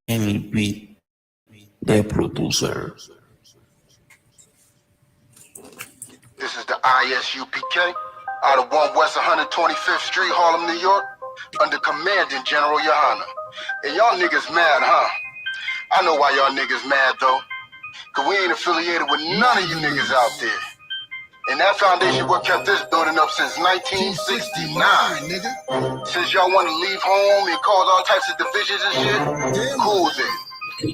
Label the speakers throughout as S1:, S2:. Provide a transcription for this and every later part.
S1: Emil Beat, the producer.
S2: This is the ISUPK out of 1 West 125th Street, Harlem, New York, under Commanding General Yohana. And y'all niggas mad, huh? I know why y'all niggas mad, though. Cause we ain't affiliated with none of you niggas out there. And that foundation what kept this building up since 1969, nigga. Since y'all want to leave home and cause all types of divisions and shit, cool then.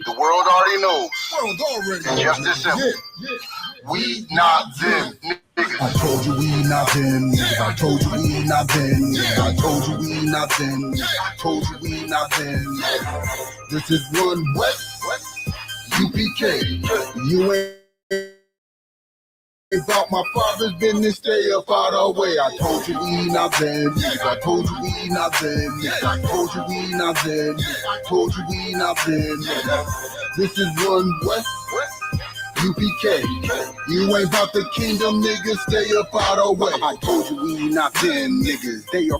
S2: The world already knows. It's just as simple. We not them niggas.
S3: I told you we not them niggas. I told you we not them niggas. I told you we not them niggas. I told you we not them niggas. This is 1 West UPK. You ain't about my father's business, stay up out our way. I told you we not them niggas. I told you we not them niggas. I told you we not them niggas. I told you we not them niggas. This is 1 West UPK. You ain't about the kingdom, niggas, stay up out our way. I told you we not them niggas. They are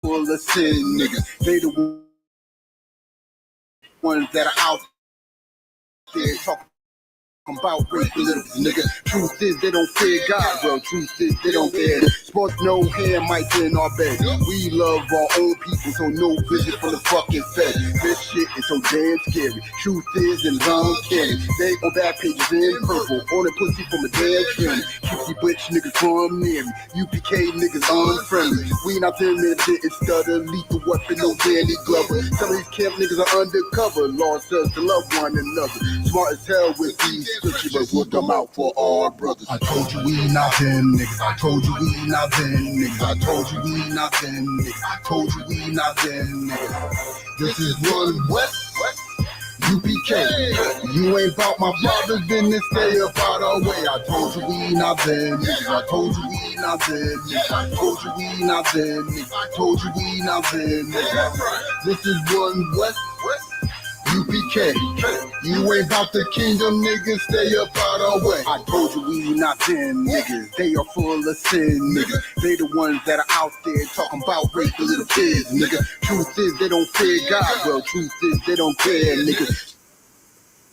S3: full of sin, niggas. They the ones that are out there talking about rape politics, nigga. Truth is they don't fear God, well, truth is they don't fear. Sports no hand mics in our bed. We love our own people, so no visit from the fucking Fed. This shit is so damn scary. Truth is and uncanny. They on bad pages in purple, on a pussy from a damn candy. Cutesy bitch niggas from near me. UPK niggas unfriendly. We not them that didn't stutter. Lethal weapon, no Danny Glover. Some of these camp niggas are undercover. Law says to love one another. Smart as hell with these switchy, but we'll come out for all brothers. I told you we not them niggas. I told you we not them niggas. I told you we not them niggas. I told you we not them niggas. This is 1 West UPK. You ain't about my father's business, stay up out our way. I told you we not them niggas. I told you we not them niggas. I told you we not them niggas. I told you we not them niggas. This is 1 West UPK. You ain't about the kingdom, niggas, stay up out our way. I told you we not them niggas. They are full of sin, nigga. They the ones that are out there talking about rape the little kids, nigga. Truth is they don't fear God, well, truth is they don't care, nigga.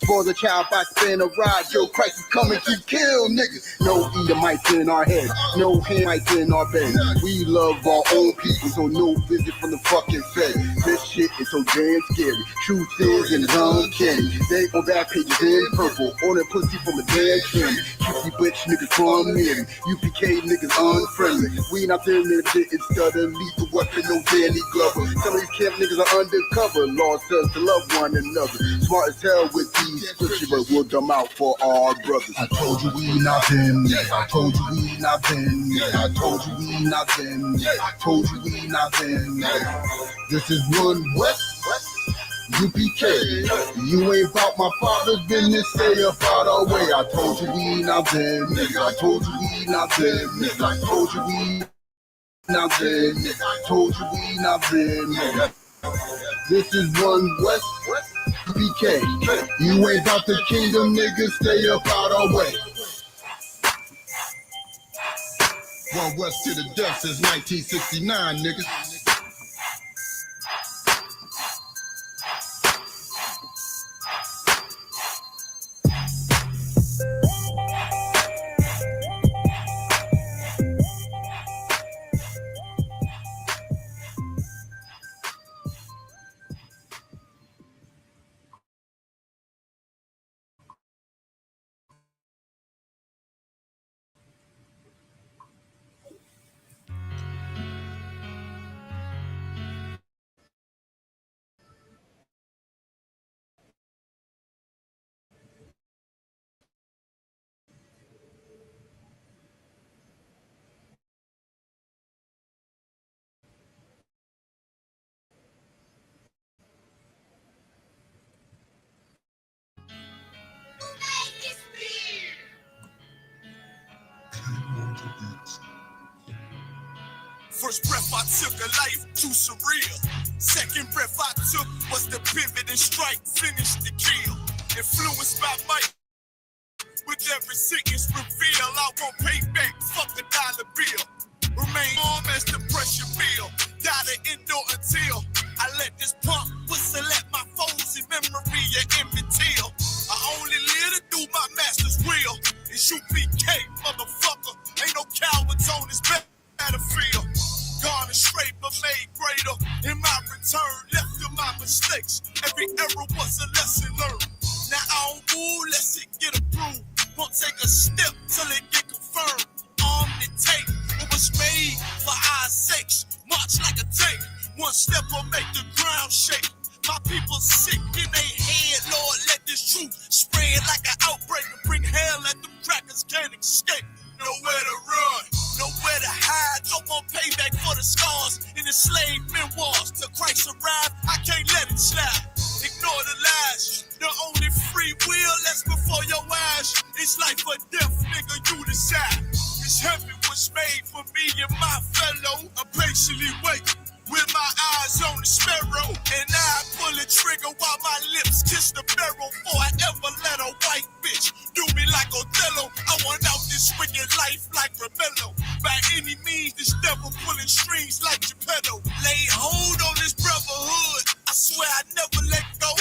S3: For the child by spin a ride, yo, Christ is coming to kill niggas. No Edomites in our head, no Hamites in our bed. We love our own people, so no visit from the fucking Fed. This shit is so damn scary. Truth is and uncanny. They on bad pages in purple, on a pussy from a damn candy. Cutesy bitch niggas from near me. UPK niggas unfriendly. We not them that didn't stutter. Lethal weapon, no Danny Glover. Some of these camp niggas are undercover. Law says to love one another. Smart as hell with these switchy, but we'll come out for our brothers. I told you we not them niggas. I told you we not them niggas. I told you we not them niggas. I told you we not them niggas. This is 1 West UPK. You ain't about my father's business, stay up out our way. I told you we not them niggas. I told you we not them niggas. I told you we not them niggas. I told you we not them niggas. This is 1 West UPK. You ain't about the kingdom, niggas, stay up out our way. 1 West to the death since 1969, niggas.
S4: First breath I took, a life too surreal. Second breath I took was the pivot and strike, finish the kill. Influenced by Mike, with every sentence reveal, I won't pay back, fuck the dollar bill. Remain calm as the pressure build. gotta endure until I let this pump whistle at my foes in memory of Emmett Till. I only live to do my master's will. It's UPK, motherfucker. Ain't no cowards on this battlefield. Gone astray but made greater. In my return, left to my mistakes. Every error was a lesson learned. Now I don't move, let's it get approved. Won't take a step till it get confirmed. Armed and tape, what was made for our sakes. March like a tank. One step will make the ground shake. My people sick in their head, Lord, let this truth spread like an outbreak and bring hell at them crackers can't escape. Nowhere to run, nowhere to hide. I want payback for the scars in the slave memoirs. Till Christ arrive, I can't let it slide. Ignore the lies. The only free will that's before your eyes. It's life or death, nigga, you decide. This heaven was made for me and my fellow. I patiently wait with my eyes on the sparrow. And I pull the trigger while my lips kiss the barrel. Before I ever let a white bitch do me like Othello. I want out this wicked life like Romello. By any means, this devil pulling strings like Geppetto. Lay hold on this brotherhood. I swear I never let go.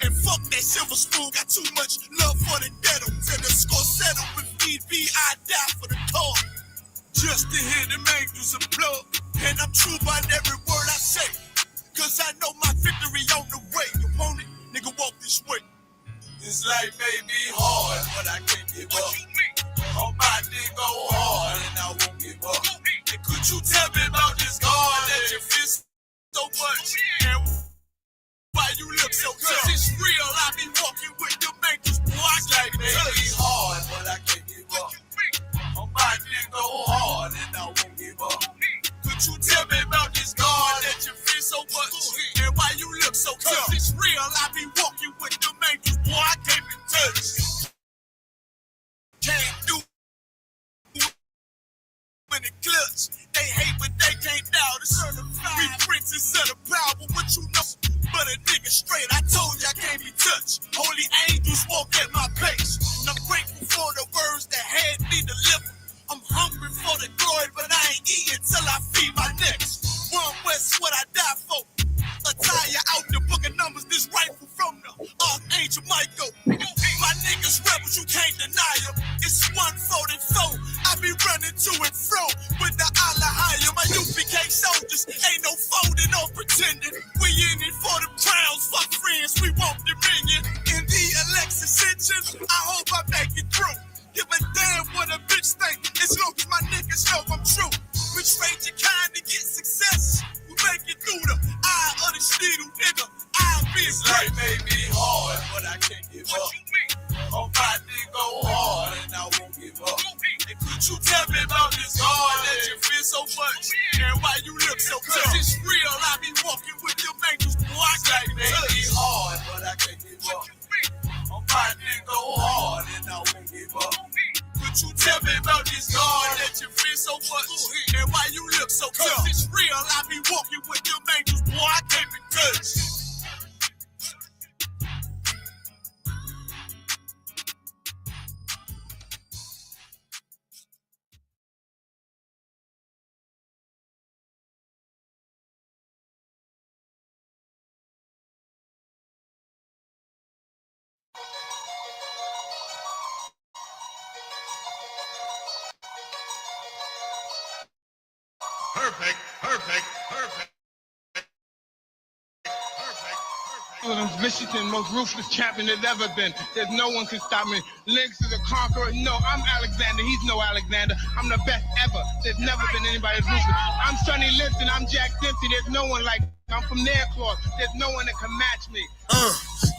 S4: And fuck that silver spoon, got too much love for the ghetto. Till the score settle with me, I die for the cause. Just to hear them angels applaud. And I'm true by every word I say. Cause I know my victory on the way. You want it? Nigga, walk this way. This life may be hard, but I can't give up. On my dick go hard, and I won't give up. And could you tell me about this God that you feel so much? And why you look so tough? Cause it's real, I be walking with them angels. Boy, I can't be hard, but I can't give up. On my dick go hard, and I won't give up. Could you tell me about this God that you feel so much? And why you look so tough? Cause it's real, I be walking with them angels. Boy, I can't be touched. Can't do in the clutch. They hate, but they can't doubt it. We princes of the power, what you know? But a nigga straight, I told you I can't be touched. Holy angels walk at my pace. And I'm grateful for the words that had me delivered. I'm hungry for the glory, but I ain't eating till I feed my next. One West, what I die for. Attire out the book of numbers, this rifle from the Archangel Michael. My niggas rebels, you can't deny them. It's 144, I be running to and fro with the Allah higher. My UPK soldiers, ain't no folding or pretending. We in it for the crowns, fuck friends, we want dominion. In the election ascension, I hope I make it through. Give a damn what a bitch think, as long as my niggas know I'm true. Betray your kind to get success. We make it through the eye of the needle, nigga. I'll be this life may be hard, but I can't give up. On my dick go hard, and I won't give up. And could you tell me about this God that you feel so much? And why you look so tough? Cause it's real, I be walking with them angels. Boy, I can't be hard, but I can't give up. On my dick go hard, and I won't give up. Could you tell me about this God that you feel so much? And why you look so tough? It's real, I be walking with them angels. Boy, I can't be touched.
S5: I'm Michigan, most ruthless champion there's ever been. There's no one can stop me. Lynx is a conqueror. No, I'm Alexander. He's no Alexander. I'm the best ever. There's never been anybody as ruthless. I'm Sonny Liston. I'm Jack Dempsey. There's no one like me. I'm from their claws. There's no one that can match me.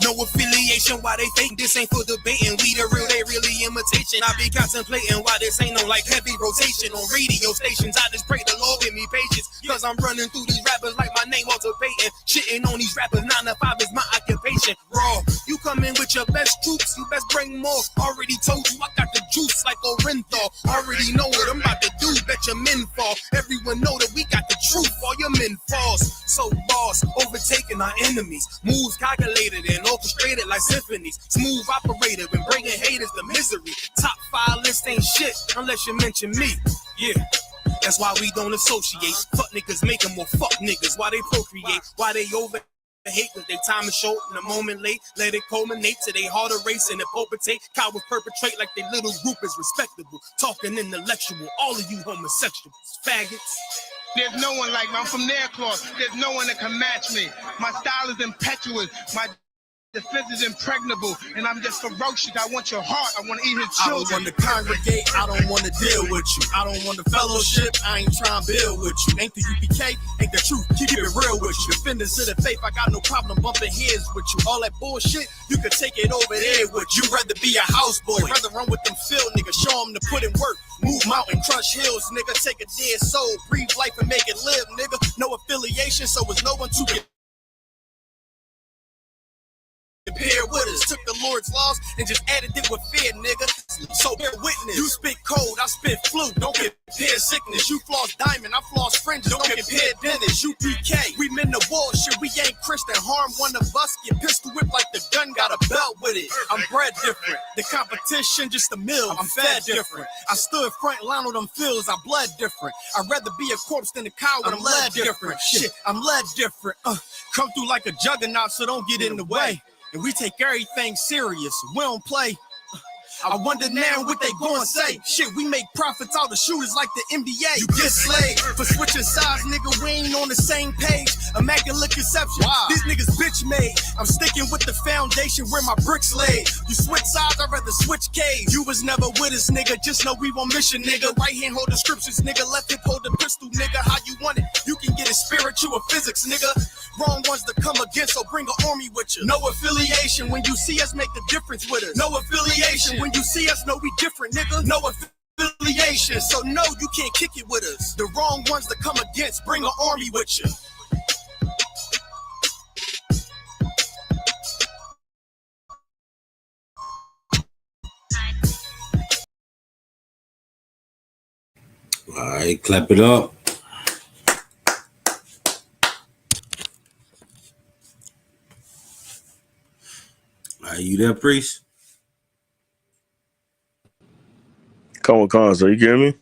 S6: No affiliation, why they think this ain't for debating. We the real, they really imitation. I be contemplating why this ain't no like heavy rotation on radio stations. I just pray the Lord give me patience, cause I'm running through these rappers like my name Walter Payton. Shitting on these rappers, 9 to 5 is my occupation. Raw, you come in with your best troops, you best bring more. Already told you I got the juice like Orenthal. Already know what I'm about to do, bet your men fall. Everyone know that we got the truth, all your men false. So boss, overtaking our enemies. Moves calculated and orchestrated like symphonies. Smooth operator and bringing haters to misery. Top 5 list ain't shit unless you mention me. Yeah. That's why we don't associate. Fuck niggas make them more fuck niggas. Why they procreate? Why they over hate when they time is short and a moment late? Let it culminate to they harder race and palpitate. Cowards perpetrate like they little group is respectable. Talking intellectual, all of you homosexuals, faggots.
S5: There's no one like me. I'm from Nairclaw. There's no one that can match me. My style is impetuous. My defense is impregnable, and I'm just ferocious. I want your heart. I want to eat his children.
S6: I don't want to congregate. I don't want to deal with you. I don't want the fellowship. I ain't trying to build with you. Ain't the UPK? Ain't the truth? Keep it real with you. Defenders of the faith. I got no problem bumping heads with you. All that bullshit, you can take it over there with you. Rather be a houseboy. Rather run with them field niggas. Show them to put in work. Move mountain, crush hills, nigga. Take a dead soul, breathe life and make it live, nigga. No affiliation, so it's no one to get compare with us. Took the Lord's laws and just added it with fear, nigga. So bear witness. You spit cold, I spit flu. Don't compare sickness. You floss diamond, I floss fringes. Don't compare dentist. You PK. We men the war shit. We ain't Christian. Harm one of us. Get pistol whipped like the gun got a belt with it. I'm bred different. The competition just a mill. I'm fed different. I stood front line on them fields. I bled different. I'd rather be a corpse than a coward. I'm led different. Shit, I'm led different. Come through like a juggernaut, so don't get in the way. And we take everything serious. We don't play. I wonder now what they gon' say. Shit, we make profits out of shooters like the NBA. You get slayed for switching sides, nigga. We ain't on the same page. Immaculate conception. Wow. These niggas bitch made. I'm sticking with the foundation where my bricks laid. You switch sides, I'd rather switch caves. You was never with us, nigga. Just know we on mission, nigga. Right hand hold the scriptures, nigga. Left hip hold the pistol, nigga. How you want it? You can get it spiritual or physics, nigga. Wrong ones to come against, so bring an army with you. No affiliation. When you see us, make the difference with us. No affiliation. When you see us, know we different, nigga. No affiliation. So no, you can't kick it with us. The wrong ones to come against, bring an army with you.
S7: All right, clap it up. Are you there, priest?
S8: Come on, Con, sir. You hear me?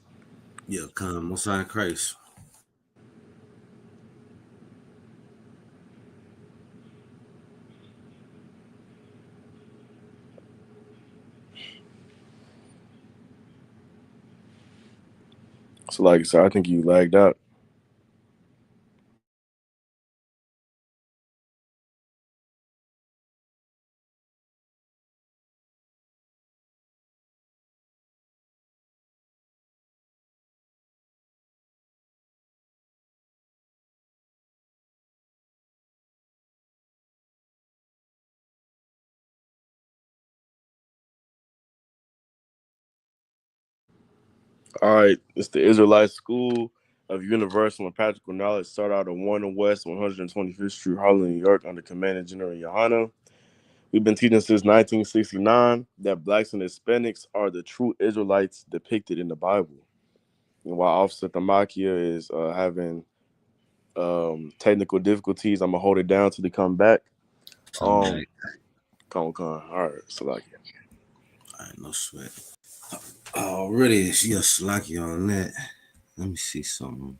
S7: Yeah, come. Most High Christ.
S8: So, like I said, I think you lagged out. All right, it's the Israelite School of Universal and Practical Knowledge. Start out at 1 West 125th Street, Harlem, New York, under Commanding General Yohana. We've been teaching since 1969 that blacks and Hispanics are the true Israelites depicted in the Bible. And while Officer Thamakia is having technical difficulties, I'm gonna hold it down till they come back. Con. All right, Salakia.
S7: All right, no sweat. Already, you're slacky on that. Let me see something.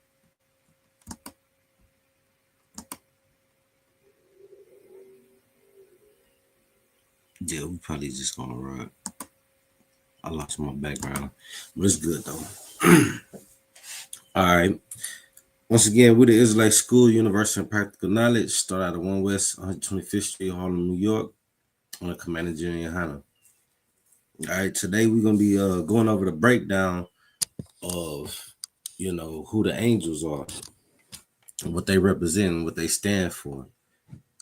S7: Yeah, we probably just gonna rock. I lost my background, but it's good though. All right. Once again, we're the Israelite School, Universal and Practical Knowledge. Start out at 1 West 125th Street, Harlem, New York, on the Commander General Yohana. All right, today we're gonna be going over the breakdown of, who the angels are, and what they represent, and what they stand for,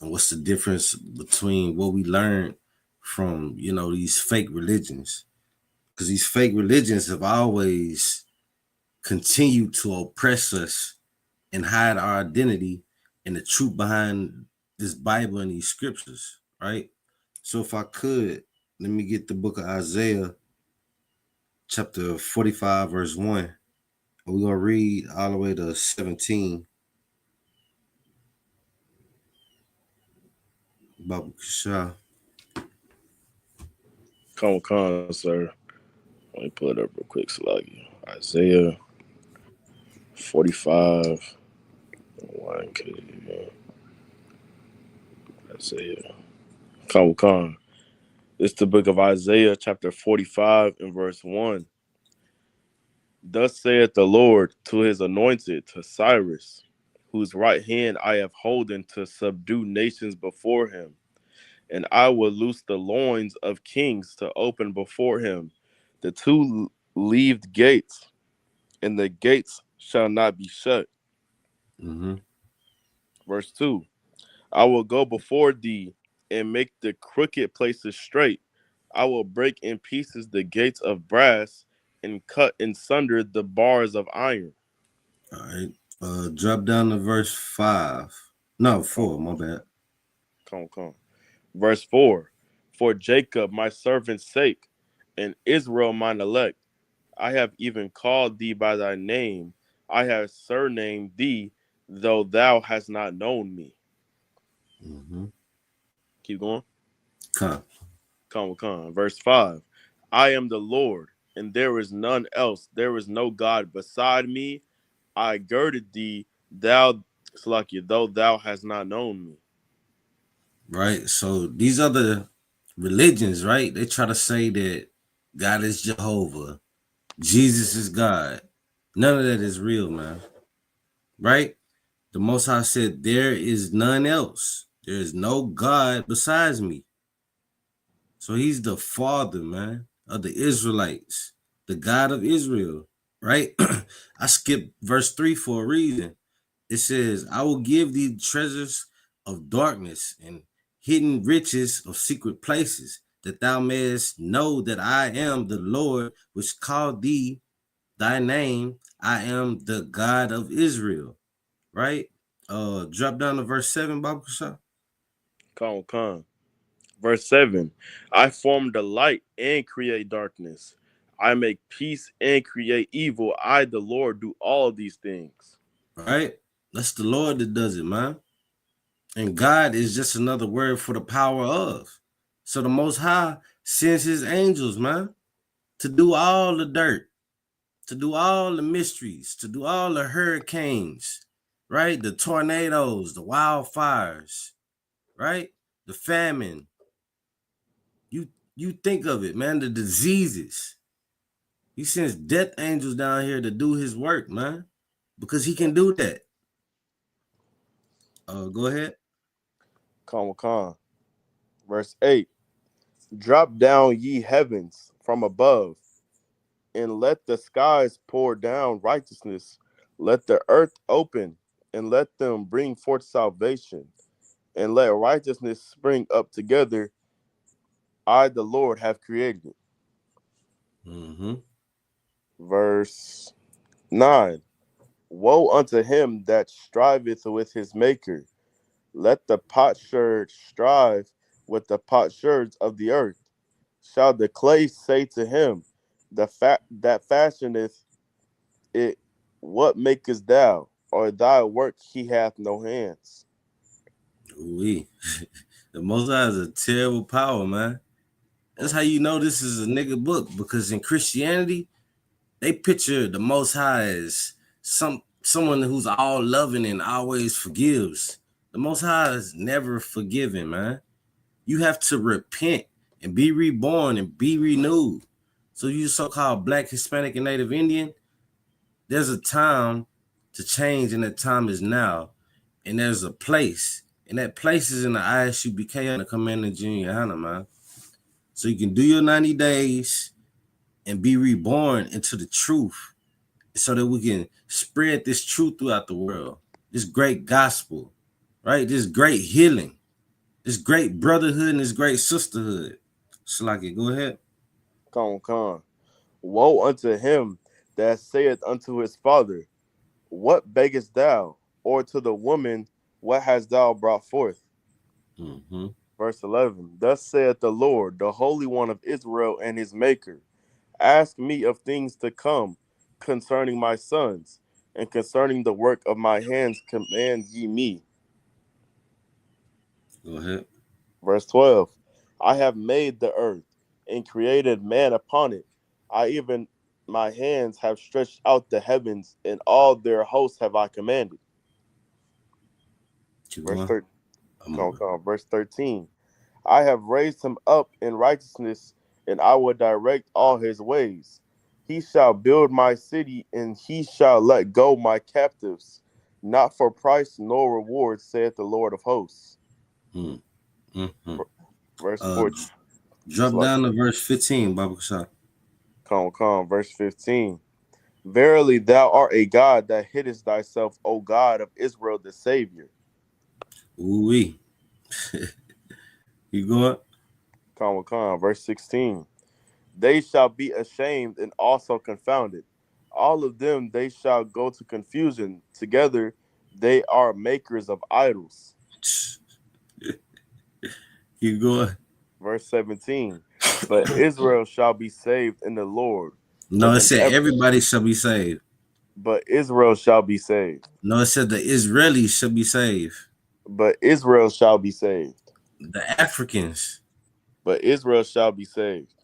S7: and what's the difference between what we learned from, these fake religions, because these fake religions have always continued to oppress us and hide our identity and the truth behind this Bible and these scriptures, right? So if I could, let me get the book of Isaiah, chapter 45, verse 1. We're going to read all the way to 17. Babu Kishah.
S8: Come on, sir. Let me pull it up real quick, Salakia. Isaiah 45. 1K. That's it. Come. It's the book of Isaiah, chapter 45, and verse 1. Thus saith the Lord to his anointed, to Cyrus, whose right hand I have holden to subdue nations before him. And I will loose the loins of kings to open before him the two leaved gates, and the gates shall not be shut.
S7: Mm-hmm.
S8: Verse 2. I will go before thee and make the crooked places straight. I will break in pieces the gates of brass and cut in sunder the bars of iron.
S7: All right. Drop down to verse 5. No, 4, my bad.
S8: Come. Verse 4. For Jacob my servant's sake, and Israel mine elect, I have even called thee by thy name. I have surnamed thee, though thou hast not known me.
S7: Mm-hmm.
S8: Keep going.
S7: Come.
S8: Verse 5. I am the Lord, and there is none else. There is no God beside me. I girded thee, thou Slakia, though thou hast not known me.
S7: Right. So these other religions, right? They try to say that God is Jehovah, Jesus is God. None of that is real, man. Right? The Most High said, there is none else. There is no God besides me. So he's the father, man, of the Israelites, the God of Israel, right? I skipped verse 3 for a reason. It says, I will give thee treasures of darkness and hidden riches of secret places, that thou mayest know that I am the Lord which called thee thy name. I am the God of Israel, right? Drop down to verse 7, Baba Kasha.
S8: Come. Verse 7. I form the light and create darkness. I make peace and create evil. I, the Lord, do all of these things.
S7: Right? That's the Lord that does it, man. And God is just another word for the power of. So the Most High sends his angels, man, to do all the dirt, to do all the mysteries, to do all the hurricanes, right? The tornadoes, the wildfires, right? The famine. You think of it, man, the diseases. He sends death angels down here to do his work, man, because he can do that. Go ahead.
S8: Come. Verse 8. Drop down, ye heavens, from above, and let the skies pour down righteousness. Let the earth open, and let them bring forth salvation, and let righteousness spring up together. I, the Lord, have created it.
S7: Mm-hmm.
S8: Verse 9. Woe unto him that striveth with his maker. Let the potsherd strive with the potsherds of the earth. Shall the clay say to him, that fashioneth it, what makest thou? Or thy work he hath no hands.
S7: We the Most High is a terrible power, man. That's how you know this is a nigga book, because in Christianity, they picture the Most High as someone who's all loving and always forgives. The Most High is never forgiving, man. You have to repent and be reborn and be renewed. So you so-called Black, Hispanic, and Native Indian, there's a time to change, and that time is now. And there's a place, and that place is in the ISUBK on the Commander Junior Hannah, man. So you can do your 90 days and be reborn into the truth, so that we can spread this truth throughout the world. This great gospel, right? This great healing, this great brotherhood, and this great sisterhood. Shalaki, go ahead.
S8: Come. Woe unto him that saith unto his father, what beggest thou? Or to the woman, what hast thou brought forth?
S7: Mm-hmm.
S8: Verse 11. Thus saith the Lord, the Holy One of Israel and his Maker. Ask me of things to come concerning my sons, and concerning the work of my hands command ye me.
S7: Go ahead.
S8: Verse 12. I have made the earth and created man upon it. I even my hands have stretched out the heavens, and all their hosts have I commanded.
S7: Keep
S8: Verse
S7: going.
S8: 13.
S7: I'm over.
S8: Verse 13. I have raised him up in righteousness, and I will direct all his ways. He shall build my city, and he shall let go my captives, not for price nor reward, saith the Lord of hosts.
S7: Hmm. Mhm.
S8: Verse 14.
S7: Drop down to verse 15, Baba Kasha.
S8: Verse 15. Verily thou art a God that hiddest thyself, O God of Israel, the Savior.
S7: Ooh-wee. You going?
S8: Verse 16. They shall be ashamed and also confounded. All of them they shall go to confusion. Together they are makers of idols.
S7: You going?
S8: Verse 17. But Israel shall be saved in the Lord.
S7: No, it said everybody shall be saved.
S8: But Israel shall be saved.
S7: No, it said the Israelis shall be saved.
S8: But Israel shall be saved.
S7: The Africans.
S8: But Israel shall be saved.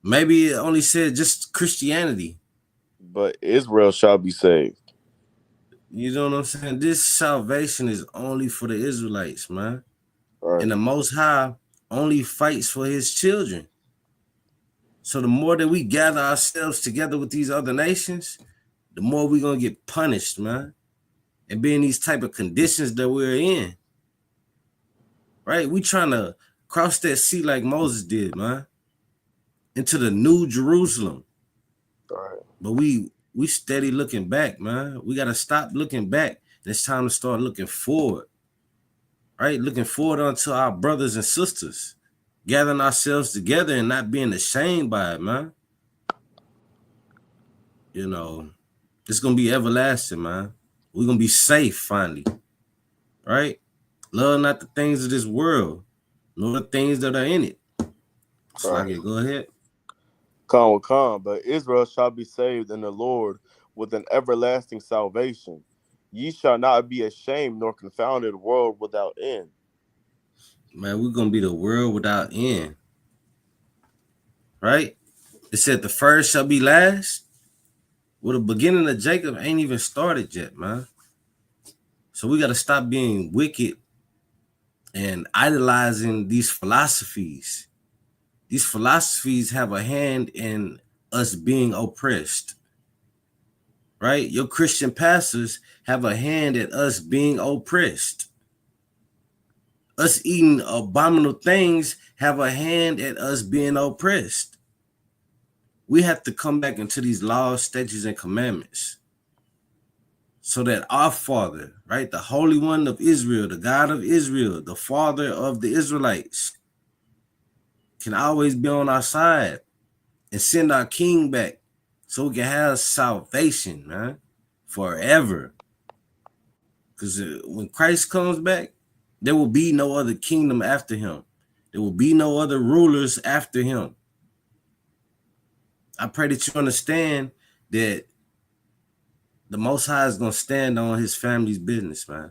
S7: Maybe it only said just Christianity.
S8: But Israel shall be saved.
S7: You know what I'm saying? This salvation is only for the Israelites, man.
S8: Right.
S7: And the Most High only fights for his children. So the more that we gather ourselves together with these other nations, the more we're going to get punished, man. And be in these type of conditions that we're in. Right? We trying to cross that sea like Moses did, man. Into the new Jerusalem.
S8: Right.
S7: But we steady looking back, man. We got to stop looking back. And it's time to start looking forward. Right? Looking forward unto our brothers and sisters. Gathering ourselves together and not being ashamed by it, man. You know, it's going to be everlasting, man. We're going to be safe finally. Right? Love not the things of this world, nor the things that are in it. So
S8: Right.
S7: go ahead.
S8: But Israel shall be saved in the Lord with an everlasting salvation. Ye shall not be ashamed nor confounded, world without end.
S7: Man, we're going to be the world without end. Right? It said the first shall be last. Well, the beginning of Jacob ain't even started yet, man. So we got to stop being wicked and idolizing these philosophies. These philosophies have a hand in us being oppressed. Right? Your Christian pastors have a hand at us being oppressed. Us eating abominable things have a hand at us being oppressed. We have to come back into these laws, statutes, and commandments so that our Father, right, the Holy One of Israel, the God of Israel, the Father of the Israelites, can always be on our side and send our King back so we can have salvation, man, forever. Because when Christ comes back, there will be no other kingdom after him. There will be no other rulers after him. I pray that you understand that the Most High is going to stand on his family's business, man.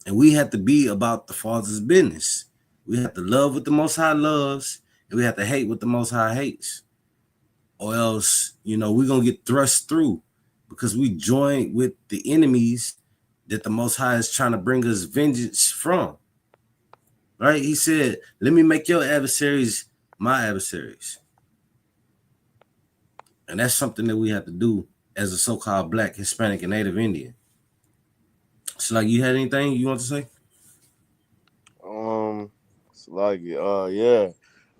S7: And we have to be about the Father's business. We have to love what the Most High loves, and we have to hate what the Most High hates. Or else, you know, we're going to get thrust through because we join with the enemies that the Most High is trying to bring us vengeance from. Right? He said, let me make your adversaries my adversaries. And that's something that we have to do as a so-called Black, Hispanic, and Native Indian. So, like, you had anything you want to say?
S8: Yeah.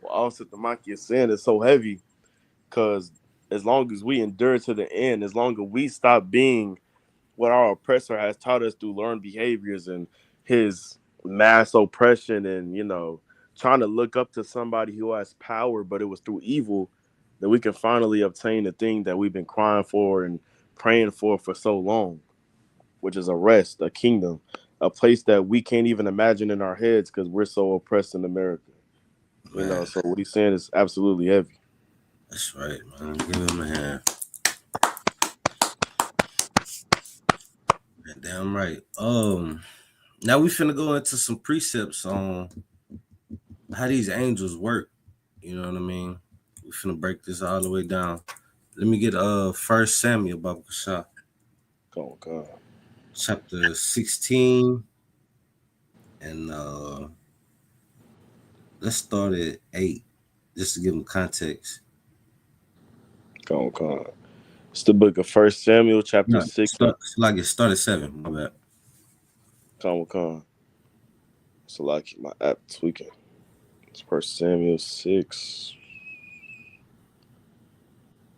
S8: Well, also the Maki is saying it's so heavy because as long as we endure to the end, as long as we stop being what our oppressor has taught us through learned behaviors and his mass oppression and, you know, trying to look up to somebody who has power, but it was through evil, that we can finally obtain the thing that we've been crying for and praying for so long, which is a rest, a kingdom, a place that we can't even imagine in our heads because we're so oppressed in America. You know, so what he's saying is absolutely heavy.
S7: That's right, man. Give him a hand. Damn right. Now we finna go into some precepts on how these angels work. You know what I mean? We finna break this all the way down. Let me get 1 Samuel, Baba Kasha,
S8: Come on.
S7: chapter 16, and let's start at 8, just to give them context.
S8: Come on. It's the book of 1 Samuel, chapter
S7: No,
S8: 6.
S7: start at 7. My bad.
S8: Come on. So like my app tweaking. It's 1 Samuel 6.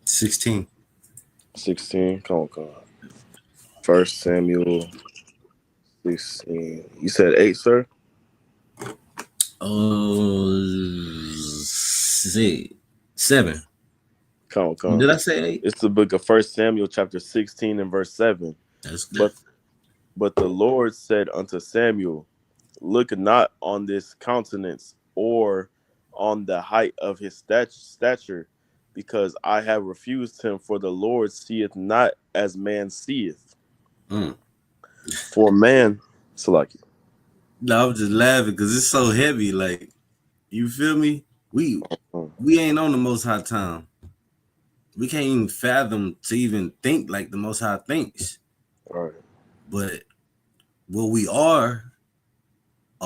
S7: 16.
S8: 16. Come on. 1 Samuel 16. You said 8, sir?
S7: See, 7.
S8: Come on.
S7: Did I say 8?
S8: It's the book of 1 Samuel, chapter 16 and verse 7.
S7: That's good.
S8: But the Lord said unto Samuel, look not on this countenance or on the height of his stature, because I have refused him, for the Lord seeth not as man seeth. For man, Salaki.
S7: No, I'm just laughing because it's so heavy. Like, you feel me? We ain't on the Most High time. We can't even fathom to even think like the Most High thinks.
S8: All right.
S7: But what we are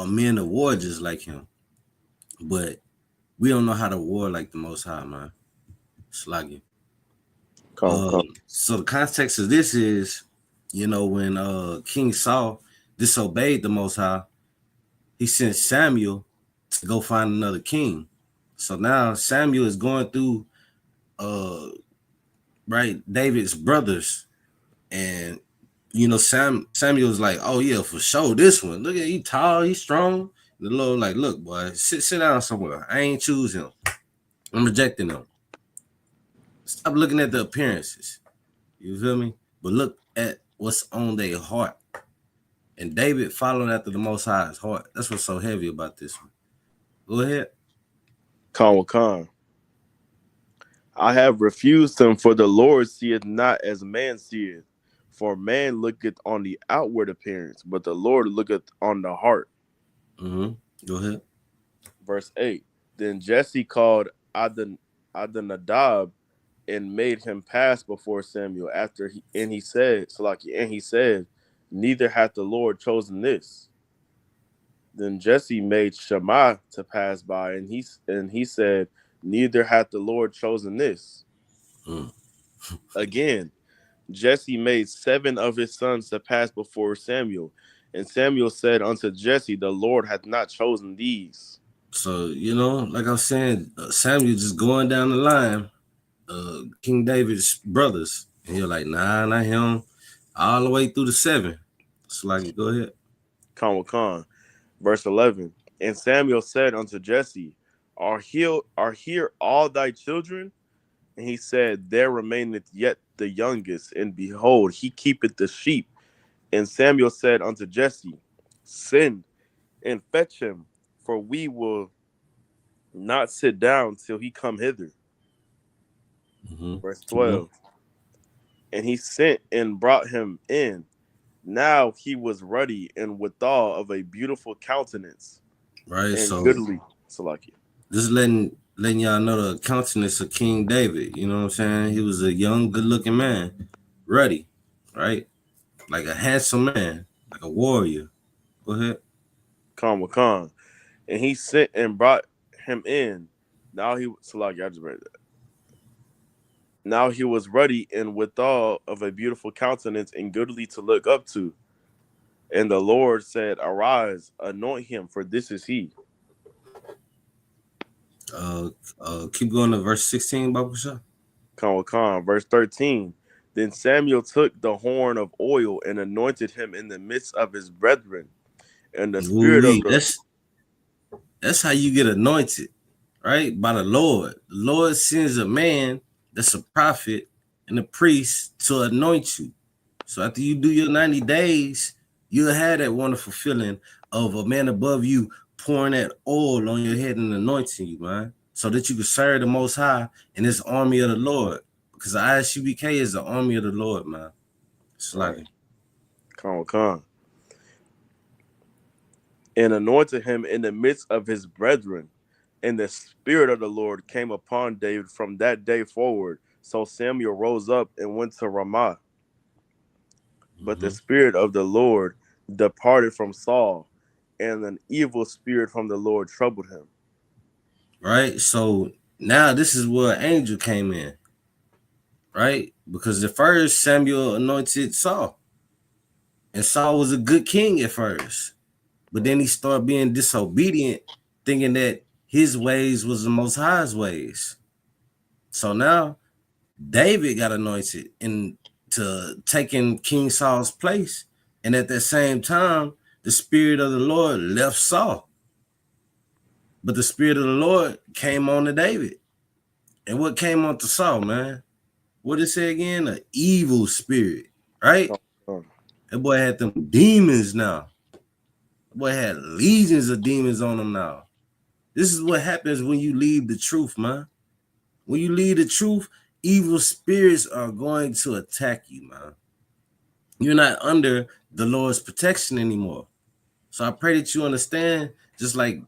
S7: men of war just like him. But we don't know how to war like the Most High, man. Sluggy. So the context of this is, when King Saul disobeyed the Most High, he sent Samuel to go find another king. So now Samuel is going through David's brothers, and Samuel's like, oh yeah, for sure, this one, look at, he tall, he's strong. The Lord like, look, boy, sit down somewhere. I ain't choose him. I'm rejecting him. Stop looking at the appearances. You feel me? But look at what's on their heart. And David followed after the Most High's heart. That's what's so heavy about this one. Go ahead.
S8: Khan. I have refused him, for the Lord seeth not as man seeth. For man looketh on the outward appearance, but the Lord looketh on the heart.
S7: Go ahead.
S8: Verse 8. Then Jesse called Adonadab and made him pass before Samuel. He said, neither hath the Lord chosen this. Then Jesse made Shammah to pass by, and he said, neither hath the Lord chosen this. Again, Jesse made 7 of his sons to pass before Samuel. And Samuel said unto Jesse, the Lord hath not chosen these.
S7: So, like I was saying, Samuel just going down the line, King David's brothers. And you're like, nah, not him. All the way through the 7. So, like, go ahead.
S8: Khan. Verse 11. And Samuel said unto Jesse, Are here all thy children? And he said, there remaineth yet the youngest, and behold, he keepeth the sheep. And Samuel said unto Jesse, send and fetch him, for we will not sit down till he come hither. Verse 12. And he sent and brought him in. Now he was ruddy and withal of a beautiful countenance.
S7: Right,
S8: and
S7: so
S8: goodly. Salaki.
S7: Just letting y'all know the countenance of King David. You know what I'm saying? He was a young, good-looking man, ruddy, right? Like a handsome man, like a warrior. Go ahead.
S8: Khan. And he sent and brought him in. Now he Salaki, I just read that. Now he was ruddy and withal of a beautiful countenance and goodly to look up to. And the Lord said, arise, anoint him, for this is he.
S7: Keep going to verse 16, Babusha.
S8: Khan. Verse 13. Then Samuel took the horn of oil and anointed him in the midst of his brethren. And the spirit of the...
S7: That's how you get anointed, right? By the Lord. The Lord sends a man that's a prophet and a priest to anoint you. So after you do your 90 days, you'll have that wonderful feeling of a man above you pouring that oil on your head and anointing you, man, so that you can serve the Most High in this army of the Lord. Because the ISUBK is the army of the Lord, man. It's like
S8: Khan. And anointed him in the midst of his brethren. And the spirit of the Lord came upon David from that day forward, So Samuel rose up and went to Ramah. But the
S7: Mhm.
S8: Spirit of the Lord departed from Saul, and an evil spirit from the Lord troubled him.
S7: Right? So now this is where an angel came in, right? Because at first Samuel anointed Saul, and Saul was a good king at first, but then he started being disobedient, thinking that his ways was the Most High's ways. So now David got anointed into taking King Saul's place, and at that same time, the Spirit of the Lord left Saul, but the Spirit of the Lord came on to David. And what came on to Saul, man? What did it say again? An evil spirit, right? That boy had them demons now. That boy had legions of demons on him now. This is what happens when you leave the truth, man. When you leave the truth, evil spirits are going to attack you, man. You're not under the Lord's protection anymore. So I pray that you understand, just like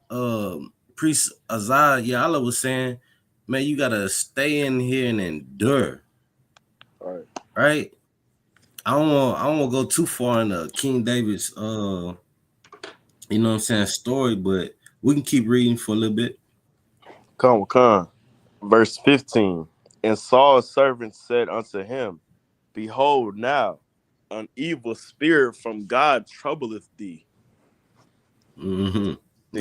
S7: Priest Azar Yala was saying, man, you gotta stay in here and endure. Right? I don't want to go too far into King David's you know what I'm saying, story, but we can keep reading for a little bit.
S8: Come. Verse 15. And Saul's servant said unto him, Behold now, an evil spirit from God troubleth thee.
S7: Mm-hmm.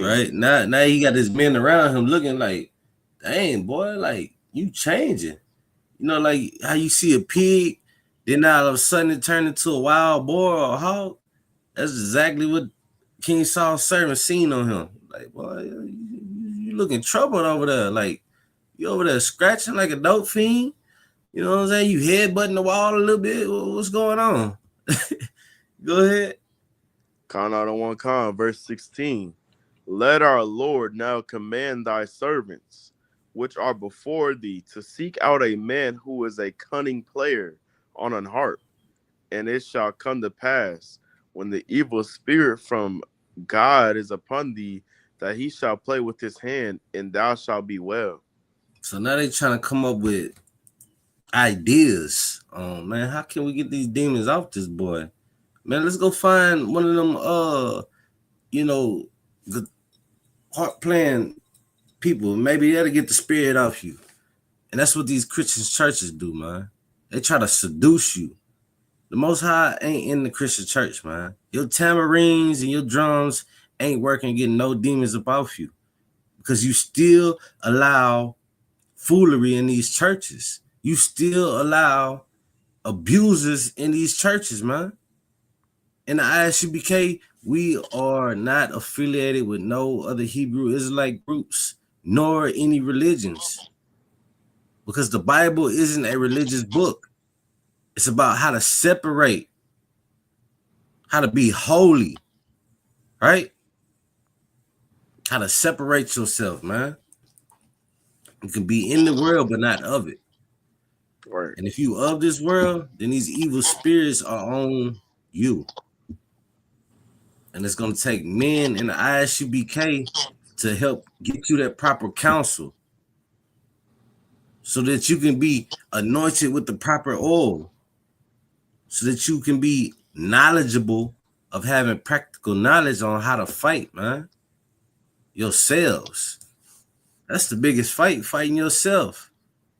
S7: Right? Now he got his men around him looking like, dang, boy, like you changing. You know, like how you see a pig, then all of a sudden it turned into a wild boar or a hog. That's exactly what King Saul's servant seen on him. Like, boy, you looking troubled over there. Like, you over there scratching like a dope fiend. You know what I'm saying? You headbutting the wall a little bit. What's going on? Go ahead.
S8: Con out on one, verse 16. Let our Lord now command thy servants, which are before thee, to seek out a man who is a cunning player on an harp. And it shall come to pass, when the evil spirit from God is upon thee, that he shall play with his hand, and thou shalt be well.
S7: So now they trying to come up with ideas. Man, how can we get these demons off this boy? Man, let's go find one of them you know, the harp playing people. Maybe that'll get the spirit off you. And that's what these Christian churches do, man. They try to seduce you. The Most High ain't in the Christian church, man. Your tamarines and your drums ain't working getting no demons up off you, because you still allow foolery in these churches. You still allow abusers in these churches, man. In the ISUBK, we are not affiliated with no other Hebrew Israelite groups, nor any religions, because the Bible isn't a religious book. It's about how to separate, how to be holy, right? How to separate yourself, man. You can be in the world, but not of it.
S8: Right.
S7: And if you of this world, then these evil spirits are on you. And it's going to take men in the ISUBK to help get you that proper counsel, so that you can be anointed with the proper oil, so that you can be knowledgeable of having practical knowledge on how to fight, man. Yourselves. That's the biggest fight, fighting yourself.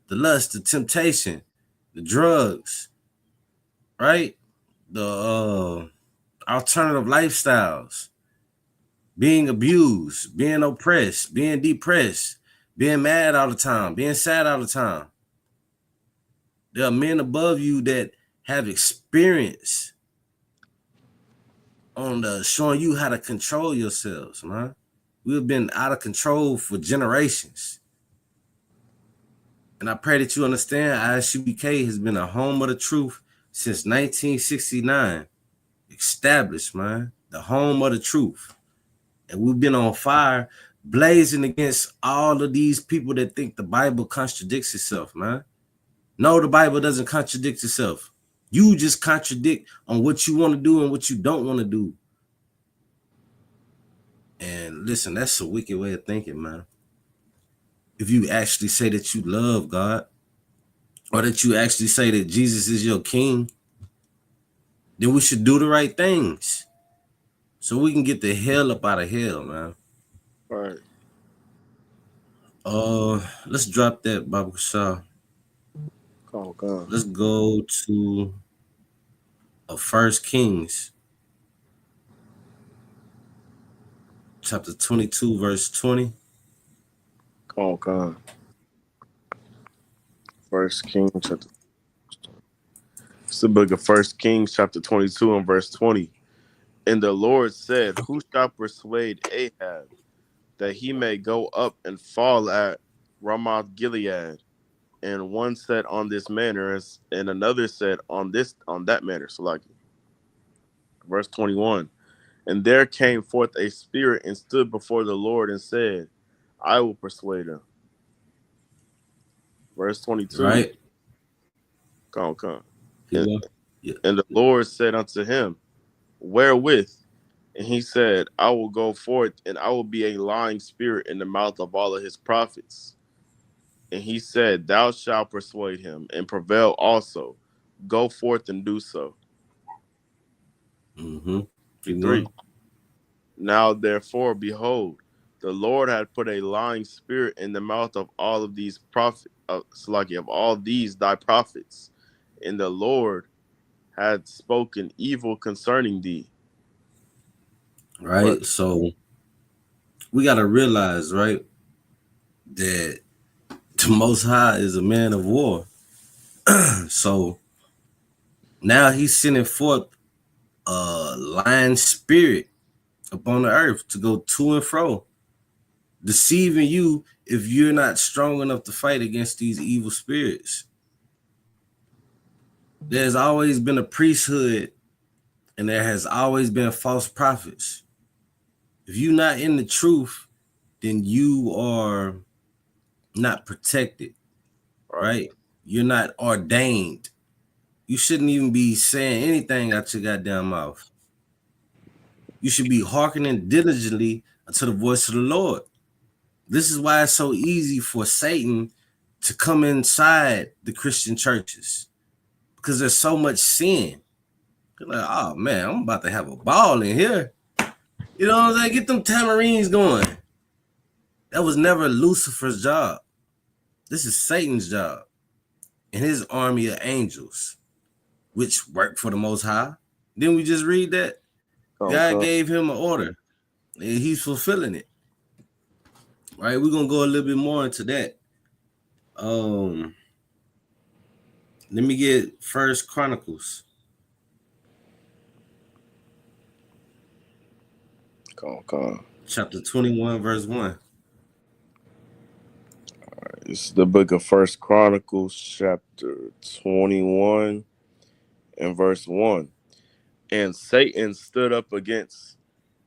S7: The lust, the temptation, the drugs, right? The alternative lifestyles, being abused, being oppressed, being depressed, being mad all the time, being sad all the time. There are men above you that have experience on showing you how to control yourselves, man. We've been out of control for generations. And I pray that you understand ISUBK has been a home of the truth since 1969. Established, man. The home of the truth. And we've been on fire, blazing against all of these people that think the Bible contradicts itself, man. No, the Bible doesn't contradict itself. You just contradict on what you want to do and what you don't want to do. And listen, that's a wicked way of thinking, man. If you actually say that you love God, or that you actually say that Jesus is your king, then we should do the right things so we can get the hell up out of hell, man.
S8: Right.
S7: Let's drop that, Baba Shah.
S8: Come on.
S7: Let's go to First Kings, chapter 22, verse 20.
S8: Come on. First Kings chapter. It's the book of First Kings chapter 22 and verse 20. And the Lord said, "Who shall persuade Ahab that he may go up and fall at Ramoth Gilead?" And one said on this manner, and another said on that manner. So like verse 21. And there came forth a spirit and stood before the Lord and said, "I will persuade him." Verse 22.
S7: Right?
S8: Come.
S7: Yeah.
S8: And the Lord said unto him, "Wherewith?" And he said, "I will go forth, and I will be a lying spirit in the mouth of all of his prophets." And he said, "Thou shalt persuade him, and prevail also. Go forth and do so."
S7: Mm-hmm.
S8: 3. Now therefore, behold, the Lord had put a lying spirit in the mouth of all of these prophets, of all these thy prophets, and the Lord had spoken evil concerning thee.
S7: Right? So we got to realize, right, that the Most High is a man of war. So now he's sending forth a lying spirit upon the earth to go to and fro, deceiving you if you're not strong enough to fight against these evil spirits. There's always been a priesthood, and there has always been false prophets. If you're not in the truth, then you are not protected, right? You're not ordained. You shouldn't even be saying anything out your goddamn mouth. You should be hearkening diligently to the voice of the Lord. This is why it's so easy for Satan to come inside the Christian churches, because there's so much sin. They're like, oh man, I'm about to have a ball in here. You know what I'm saying? Get them tamarines going. That was never Lucifer's job. This is Satan's job and his army of angels, which work for the Most High. Didn't we just read that? God gave him an order, and he's fulfilling it. Right? We're gonna go a little bit more into that. Let me get First Chronicles.
S8: Come.
S7: Chapter 21, verse 1.
S8: All right, this is the book of First Chronicles, chapter 21 and verse 1. And Satan stood up against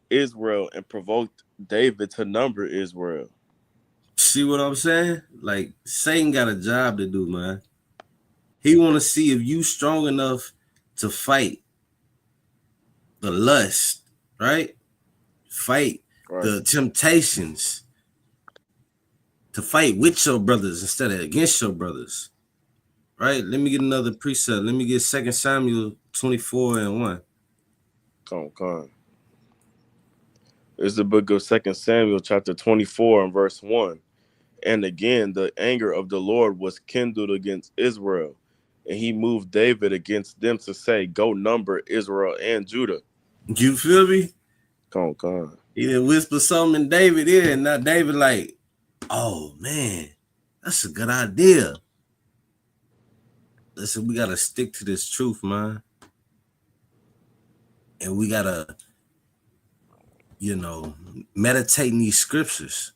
S8: Israel and provoked David to number Israel.
S7: See what I'm saying? Like, Satan got a job to do, man. He want to see if you strong enough to fight the lust, right? Fight the temptations, to fight with your brothers instead of against your brothers, right? Let me get another precept. Let me get 2 Samuel 24 and 1.
S8: Come. It's the book of 2 Samuel, chapter 24 and verse 1. And again, the anger of the Lord was kindled against Israel, and he moved David against them to say, "Go number Israel and Judah."
S7: You feel me?
S8: Come on.
S7: He didn't whisper something in David ear, and now David like, oh man, that's a good idea. Listen, we gotta stick to this truth, man. And we gotta, meditate in these scriptures.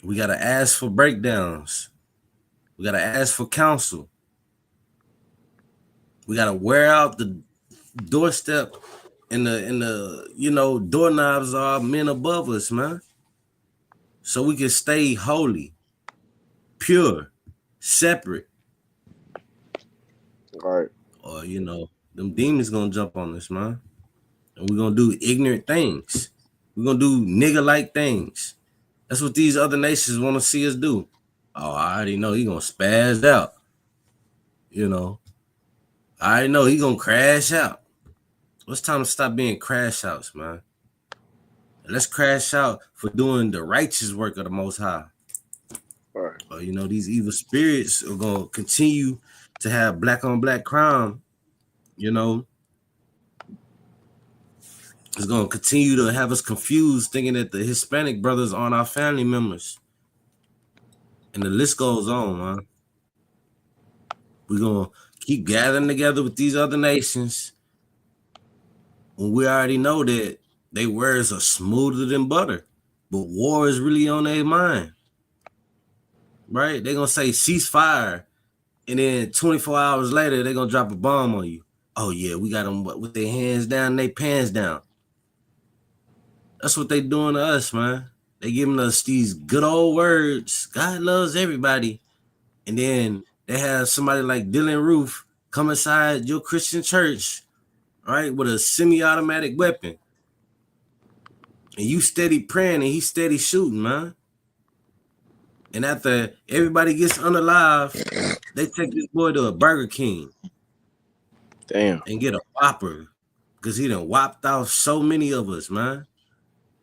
S7: We gotta ask for breakdowns. We gotta ask for counsel. We gotta wear out the doorstep and the doorknobs are men above us, man. So we can stay holy, pure, separate.
S8: All right.
S7: Or, them demons gonna jump on us, man. And we're gonna do ignorant things. We're gonna do nigga-like things. That's what these other nations want to see us do. Oh, I already know he gonna spaz out. You know, I already know he gonna crash out. It's time to stop being crash outs, man. And let's crash out for doing the righteous work of the Most High.
S8: Right.
S7: You know, these evil spirits are gonna continue to have black on black crime. You know, it's gonna continue to have us confused, thinking that the Hispanic brothers aren't our family members, and the list goes on, man. We're gonna keep gathering together with these other nations when we already know that their words are smoother than butter, but war is really on their mind, right? They're gonna say ceasefire, and then 24 hours later, they're gonna drop a bomb on you. Oh yeah, we got them with their hands down and their pants down. That's what they doing to us, man. They giving us these good old words. God loves everybody. And then they have somebody like Dylan Roof come inside your Christian church, right, with a semi-automatic weapon. And you steady praying and he steady shooting, man. And after everybody gets unalive, they take this boy to a Burger King.
S8: Damn.
S7: And get a Whopper. Because he done whopped off so many of us, man.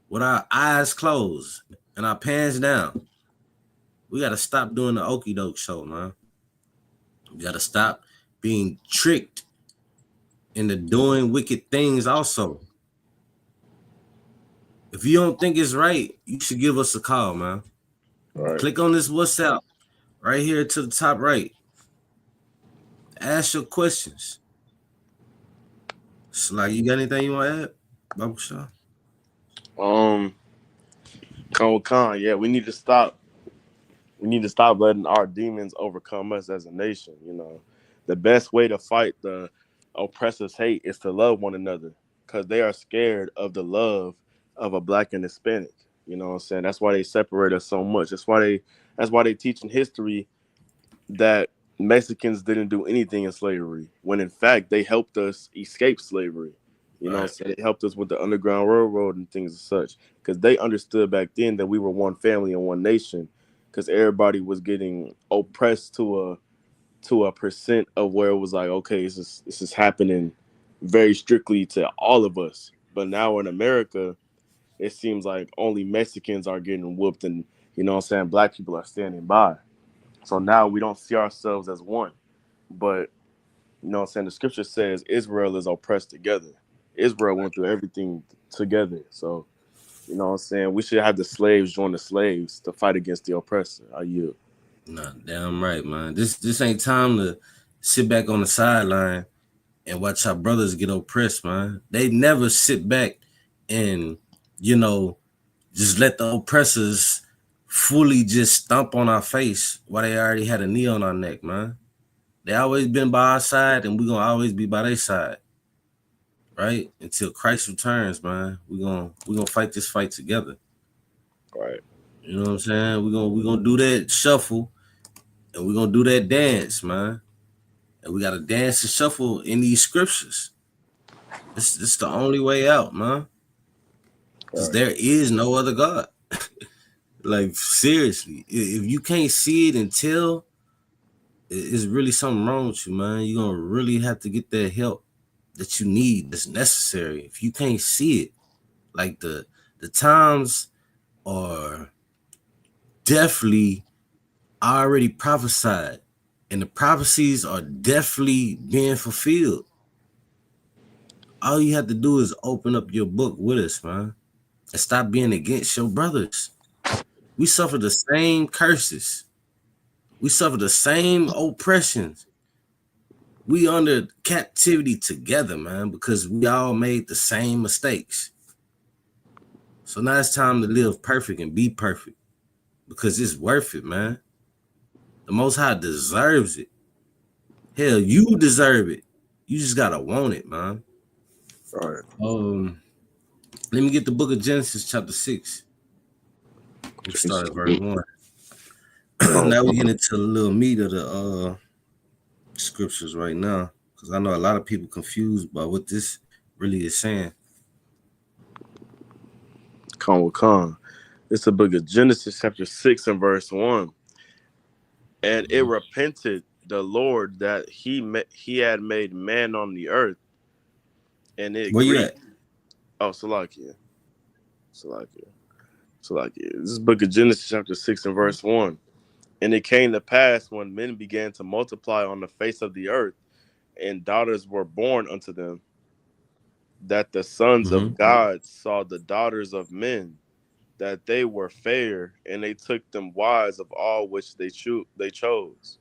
S7: With our eyes closed and our pants down. We got to stop doing the okie doke show, man. We got to stop being tricked into doing wicked things also. If you don't think it's right, you should give us a call, man.
S8: Right.
S7: Click on this WhatsApp right here to the top right. Ask your questions. So, like, you got anything you want to add, Bubba Shaw?
S8: Khan, yeah, we need to stop. We need to stop letting our demons overcome us as a nation. You know, the best way to fight the oppressors' hate is to love one another, because they are scared of the love of a black and Hispanic. You know what I'm saying? That's why they separate us so much. That's why they teach in history that Mexicans didn't do anything in slavery, when in fact they helped us escape slavery. You know what I'm saying? It helped us with the Underground Railroad and things as such, because they understood back then that we were one family and one nation, because everybody was getting oppressed to a percent of where it was like, okay, this is happening very strictly to all of us. But now in America, it seems like only Mexicans are getting whooped, and you know what I'm saying, black people are standing by. So now we don't see ourselves as one. But you know what I'm saying, the scripture says Israel is oppressed together. Israel went through everything together. So, you know what I'm saying, we should have the slaves join the slaves to fight against the oppressor. Are you?
S7: Nah, damn right, man. This ain't time to sit back on the sideline and watch our brothers get oppressed, man. They never sit back and, you know, just let the oppressors fully just stomp on our face while they already had a knee on our neck, man. They always been by our side, and we're gonna always be by their side, right? Until Christ returns, man. We're gonna fight this fight together.
S8: Right.
S7: You know what I'm saying? We're gonna do that shuffle, and we're gonna do that dance, man. And we gotta dance and shuffle in these scriptures. This is the only way out, man. Because there is no other God. Like, seriously, if you can't see it and tell, it's really something wrong with you, man. You're gonna really have to get that help that you need, that's necessary. If you can't see it, like the times are definitely already prophesied, and the prophecies are definitely being fulfilled. All you have to do is open up your book with us, man, and stop being against your brothers. We suffer the same curses. We suffer the same oppressions. We under captivity together, man, because we all made the same mistakes. So now it's time to live perfect and be perfect, because it's worth it, man. The Most High deserves it. Hell, you deserve it. You just gotta want it, man.
S8: Right.
S7: Let me get the book of Genesis, chapter 6. We'll start at verse 1. Now we get into a little meat of the scriptures right now, because I know a lot of people confused by what this really is saying.
S8: Khan. It's the book of Genesis, chapter 6 and verse 1. And it repented the Lord that he had made man on the earth, and it
S7: Where you
S8: grieved.
S7: at?
S8: Oh, Salakia. This is book of Genesis chapter 6 and verse 1. And it came to pass when men began to multiply on the face of the earth, and daughters were born unto them, that the sons of God saw the daughters of men, that they were fair, and they took them wives of all which they chose.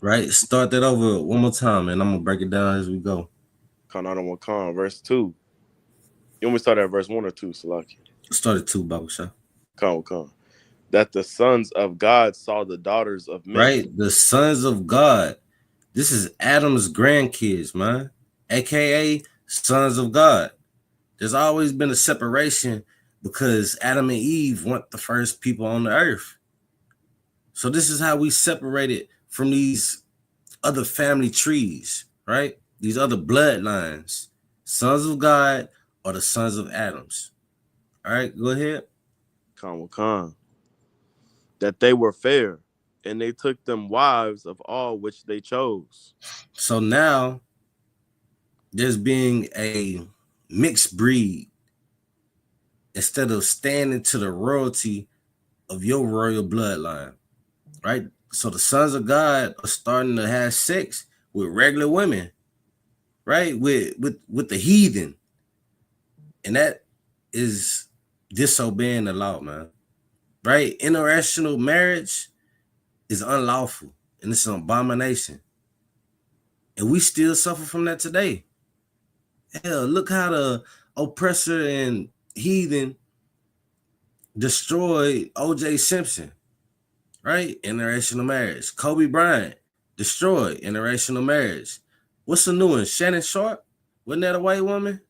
S7: Right? Start that over one more time, and I'm gonna break it down as we go.
S8: Khan, verse 2. You want me to start at verse 1 or 2, Salaki?
S7: Start at 2, Baba Shah.
S8: Khan. That the sons of God saw the daughters of men.
S7: Right? The sons of God. This is Adam's grandkids, man. AKA sons of God. There's always been a separation because Adam and Eve weren't the first people on the earth. So this is how we separated from these other family trees, right? These other bloodlines. Sons of God or the sons of Adams. All right, go ahead.
S8: Khan. That they were fair, and they took them wives of all which they chose.
S7: So now there's being a mixed breed instead of standing to the royalty of your royal bloodline, right? So the sons of God are starting to have sex with regular women, right? With the heathen. And that is disobeying the law, man. Right? Interracial marriage is unlawful and it's an abomination. And we still suffer from that today. Hell, look how the oppressor and heathen destroyed O.J. Simpson, right? Interracial marriage. Kobe Bryant destroyed interracial marriage. What's the new one? Shannon Sharp? Wasn't that a white woman?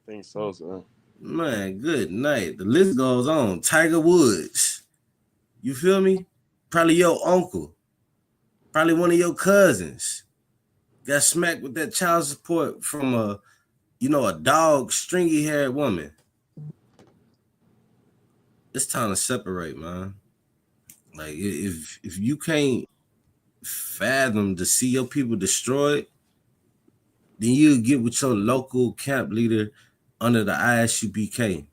S8: I think so, sir.
S7: Man, good night. The list goes on. Tiger Woods. You feel me? Probably your uncle. Probably one of your cousins. Got smacked with that child support from a dog, stringy-haired woman. It's time to separate, man. Like, if you can't fathom to see your people destroyed, then you get with your local camp leader under the ISUPK.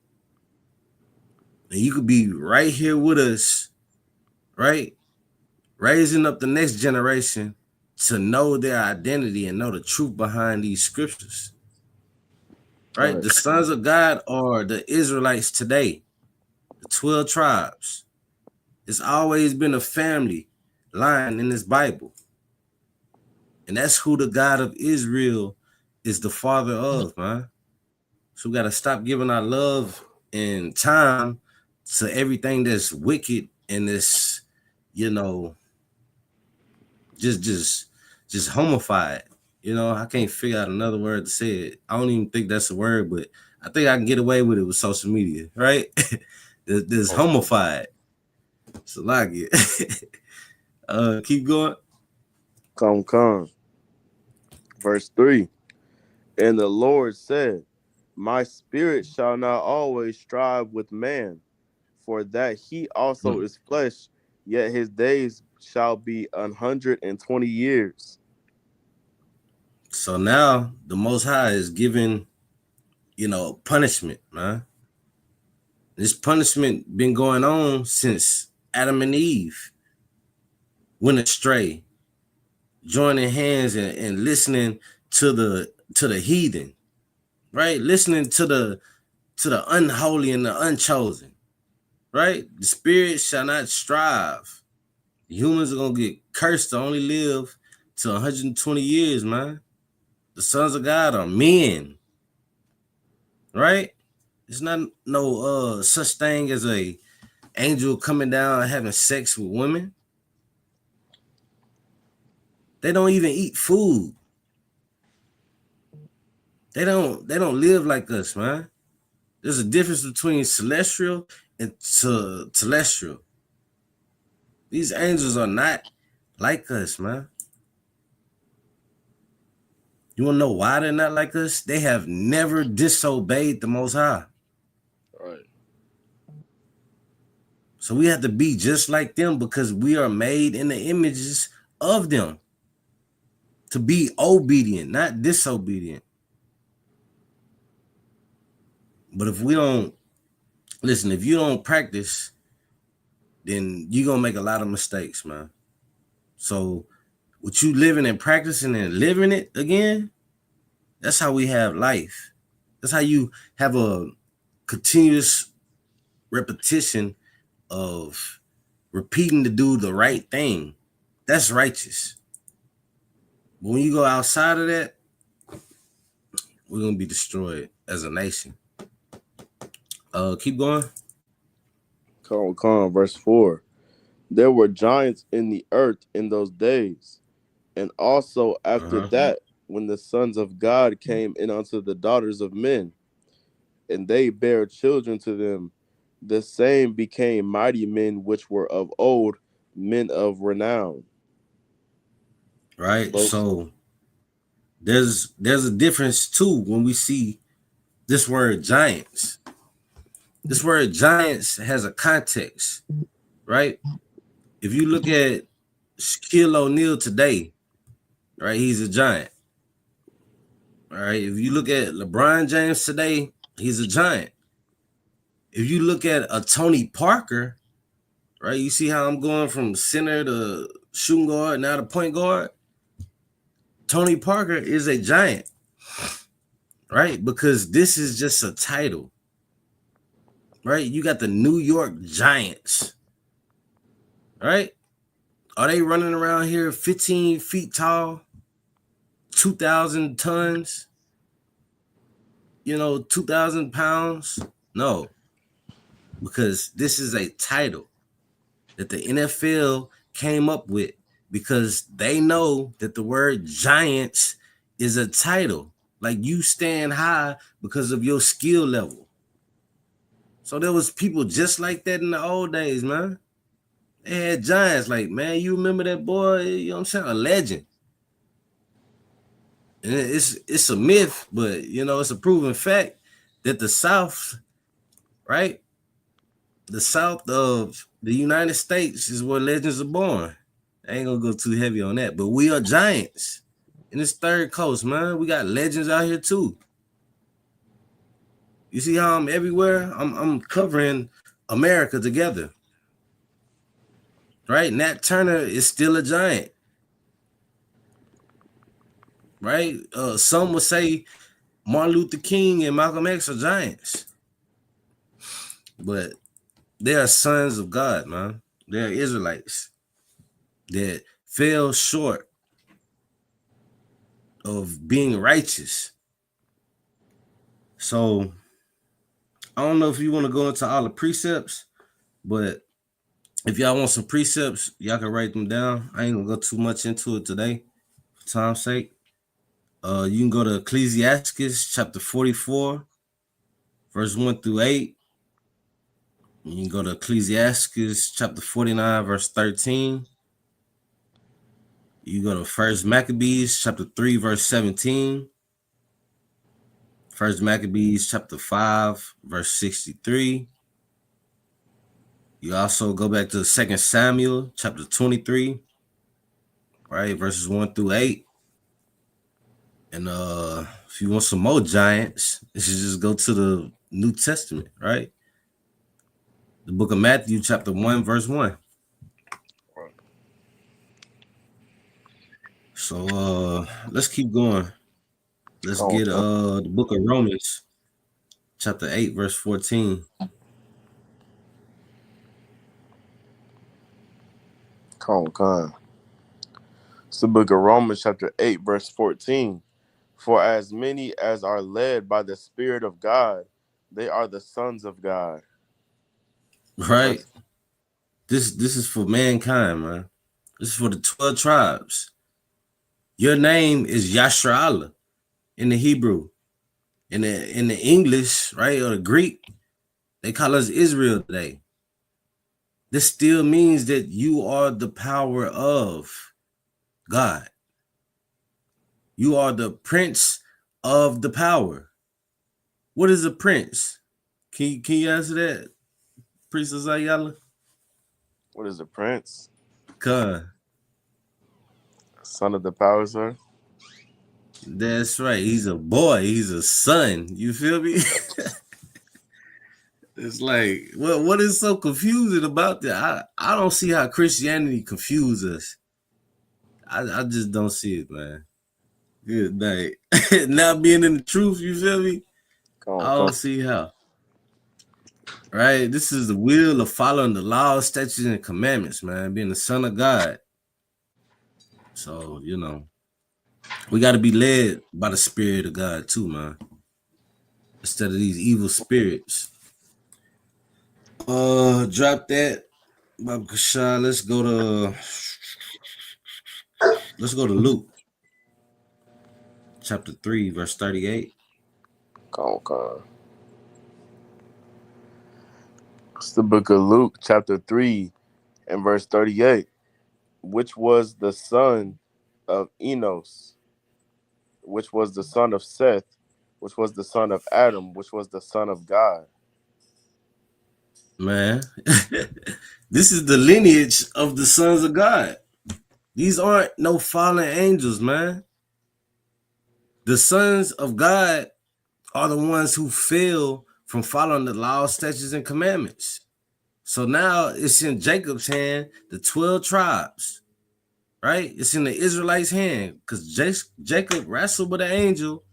S7: And you could be right here with us, right? Raising up the next generation to know their identity and know the truth behind these scriptures. Right? The sons of God are the Israelites today, the 12 tribes. It's always been a family line in this Bible. And that's who the God of Israel is the father of, man. So we got to stop giving our love and time to everything that's wicked and this, just homified. I can't figure out another word to say it. I don't even think that's a word, but I think I can get away with it with social media, right? This homified. So like it. Keep going.
S8: Come. Verse 3. And the Lord said, my spirit shall not always strive with man, for that he also is flesh, yet his days shall be 120 years.
S7: So now the Most High is giving, punishment, man. This punishment been going on since Adam and Eve went astray, joining hands and listening to the heathen, right? Listening to the unholy and the unchosen, right? The spirit shall not strive. The humans are gonna get cursed to only live to 120 years, man. The sons of God are men, right? It's not no such thing as a angel coming down and having sex with women. They don't even eat food. They don't live like us, man. There's a difference between celestial and telestial. These angels are not like us, man. You want to know why they're not like us? They have never disobeyed the Most High.
S8: Right.
S7: So we have to be just like them because we are made in the images of them. To be obedient, not disobedient. But if we don't, listen, if you don't practice, then you're going to make a lot of mistakes, man. So with you living and practicing and living it again, that's how we have life. That's how you have a continuous repetition of repeating to do the right thing. That's righteous. But when you go outside of that, we're going to be destroyed as a nation. Keep going.
S8: Verse 4. There were giants in the earth in those days, and also after that, when the sons of God came in unto the daughters of men, and they bare children to them, the same became mighty men which were of old, men of renown.
S7: Right? So there's a difference too when we see this word giants. This word giants has a context, right? If you look at Shaquille O'Neal today, right, he's a giant. All right. If you look at LeBron James today, he's a giant. If you look at a Tony Parker, right, you see how I'm going from center to shooting guard, now to point guard? Tony Parker is a giant, right? Because this is just a title, right? You got the New York Giants, right? Are they running around here 15 feet tall, 2,000 tons, 2,000 pounds? No, because this is a title that the NFL came up with because they know that the word giants is a title. Like you stand high because of your skill level. So there was people just like that in the old days, man. They had giants like, man, you remember that boy, you know what I'm saying? A legend. And it's a myth, but it's a proven fact that the South, right? The South of the United States is where legends are born. I ain't gonna go too heavy on that, but we are giants in this third coast, man. We got legends out here too. You see how I'm everywhere? I'm covering America together. Right? Nat Turner is still a giant. Right? Some would say Martin Luther King and Malcolm X are giants. But they are sons of God, man. They are Israelites that fell short of being righteous. So I don't know if you want to go into all the precepts, but if y'all want some precepts, y'all can write them down. I ain't gonna go too much into it today for time's sake. You can go to Ecclesiastes chapter 44, verse 1 through 8. You can go to Ecclesiastes chapter 49, verse 13. You go to First Maccabees chapter 3, verse 17. First Maccabees chapter 5, verse 63. You also go back to 2 Samuel chapter 23, right, verses 1 through 8. And if you want some more giants, you should just go to the New Testament, right? The book of Matthew chapter 1, verse 1. So let's keep going. Let's get the book of Romans chapter 8, verse 14.
S8: It's the book of Romans chapter 8, verse 14. For as many as are led by the Spirit of God, they are the sons of God.
S7: Right. This is for mankind, man. This is for the 12 tribes. Your name is Yashra'Allah in the Hebrew. In the English, right, or the Greek, they call us Israel today. This still means that you are the power of God. You are the prince of the power. What is a prince? Can you answer that, Priestess Ayala?
S8: What is it, Prince?
S7: Con.
S8: Son of the power, sir?
S7: That's right. He's a boy. He's a son. You feel me? It's like, what is so confusing about that? I don't see how Christianity confuses us. I just don't see it, man. Good night. Not being in the truth, you feel me? I don't see how. Right? This is the will of following the laws, statutes, and commandments, man. Being the son of God. So, you know, we got to be led by the spirit of God too, man. Instead of these evil spirits. Drop that. Bob Kashah. Let's go to Luke. Chapter 3, verse 38.
S8: Come. It's the book of Luke, chapter 3, and verse 38. Which was the son of Enos, which was the son of Seth, which was the son of Adam, which was the son of God.
S7: Man, this is the lineage of the sons of God. These aren't no fallen angels, man. The sons of God are the ones who fell from following the laws, statutes, and commandments. So now it's in Jacob's hand, the 12 tribes, right? It's in the Israelites' hand because Jacob wrestled with an angel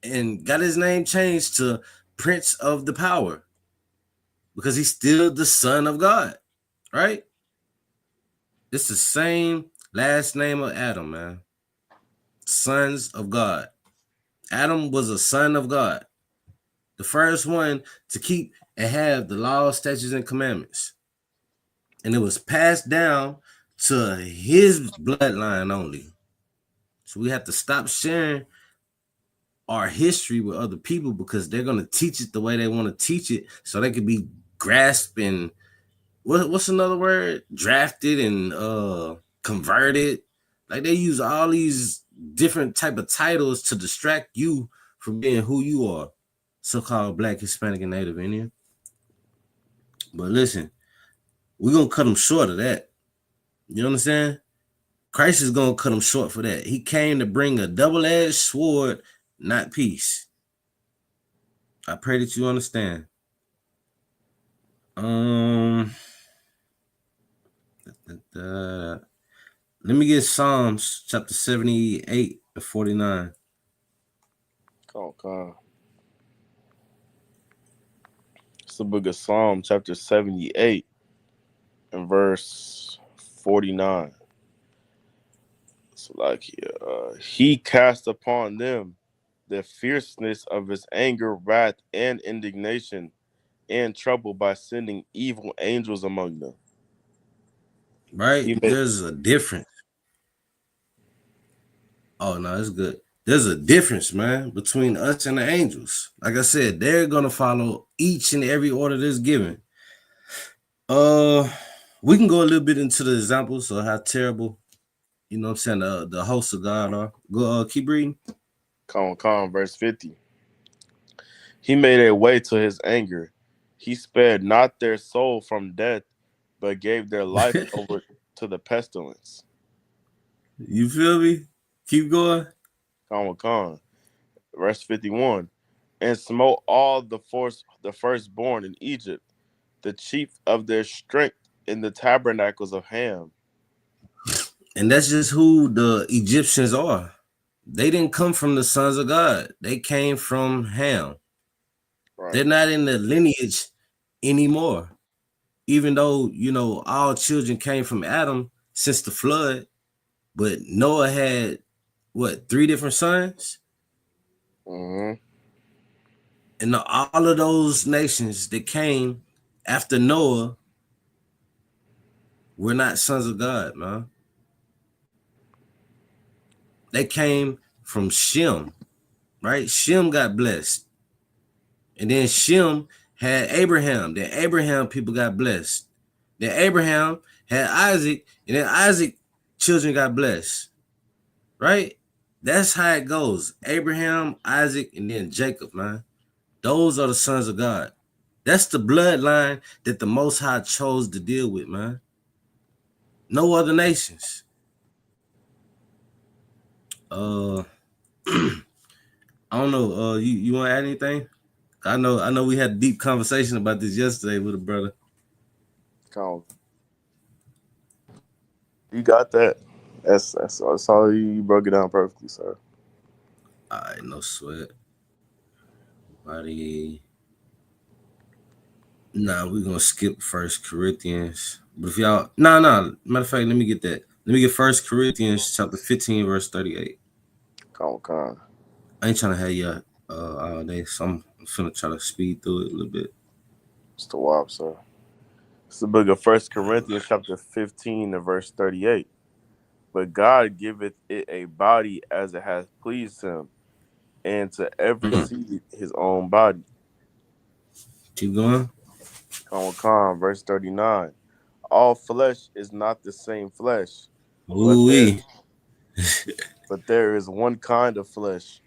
S7: and got his name changed to Prince of the Power because he's still the son of God, right? It's the same last name of Adam, man. Sons of God. Adam was a son of God. The first one to keep and have the laws, statutes, and commandments. And it was passed down to his bloodline only. So we have to stop sharing our history with other people because they're going to teach it the way they want to teach it so they could be grasping. What's another word? Drafted and converted. Like they use all these different type of titles to distract you from being who you are. So-called Black, Hispanic, and Native Indian. But listen, we're going to cut them short of that. You understand? Christ is going to cut them short for that. He came to bring a double-edged sword, not peace. I pray that you understand. Let me get Psalms chapter 78 to 49.
S8: Come. It's the book of Psalm, chapter 78, and verse 49. So, like, he cast upon them the fierceness of his anger, wrath, and indignation, and trouble by sending evil angels among them.
S7: Right? There's a difference. Oh, no, it's good. There's a difference, man, between us and the angels. Like I said, they're going to follow each and every order that's given. We can go a little bit into the examples of how terrible, you know what I'm saying, the hosts of God are. Go, keep reading.
S8: Come, verse 50. He made a way to his anger. He spared not their soul from death, but gave their life over to the pestilence.
S7: You feel me? Keep going.
S8: Come. Verse 51. And smote all the firstborn in Egypt, the chief of their strength in the tabernacles of Ham.
S7: And that's just who the Egyptians are. They didn't come from the sons of God. They came from Ham. Right. They're not in the lineage anymore. Even though, you know, all children came from Adam since the flood, but Noah had, 3 different sons?
S8: Mm-hmm.
S7: And all of those nations that came after Noah were not sons of God, man. They came from Shem, right? Shem got blessed. And then Shem had Abraham. Then Abraham people got blessed. Then Abraham had Isaac. And then Isaac children got blessed. Right? That's how it goes. Abraham, Isaac, and then Jacob, man. Those are the sons of God. That's the bloodline that the Most High chose to deal with, man. No other nations. I don't know. You want to add anything? I know we had a deep conversation about this yesterday with a brother.
S8: Come on. You got that. That's all you broke it down perfectly, sir.
S7: All right, no sweat. Buddy. Nah, we're gonna skip 1 Corinthians. But if y'all matter of fact, let me get that. Let me get 1 Corinthians chapter 15, verse 38.
S8: Come on.
S7: I ain't trying to have you all day, so I'm finna try to speed through it a little bit.
S8: It's the WAP, sir. It's the book of 1 Corinthians chapter 15 and verse 38. But God giveth it a body as it hath pleased him, and to every seed his own body.
S7: Keep going.
S8: Come, verse 39. All flesh is not the same flesh,
S7: Ooh-wee.
S8: but there is one kind of flesh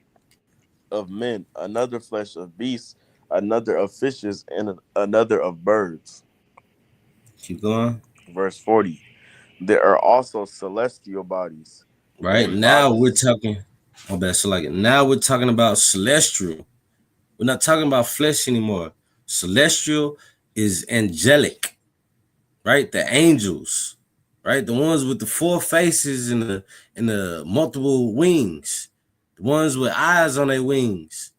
S8: of men, another flesh of beasts, another of fishes, and another of birds.
S7: Keep going.
S8: Verse 40. There are also celestial bodies.
S7: Right now we're talking. Oh, bad. So like now we're talking about celestial. We're not talking about flesh anymore. Celestial is angelic, right? The angels, right? The ones with the 4 faces and the multiple wings, the ones with eyes on their wings,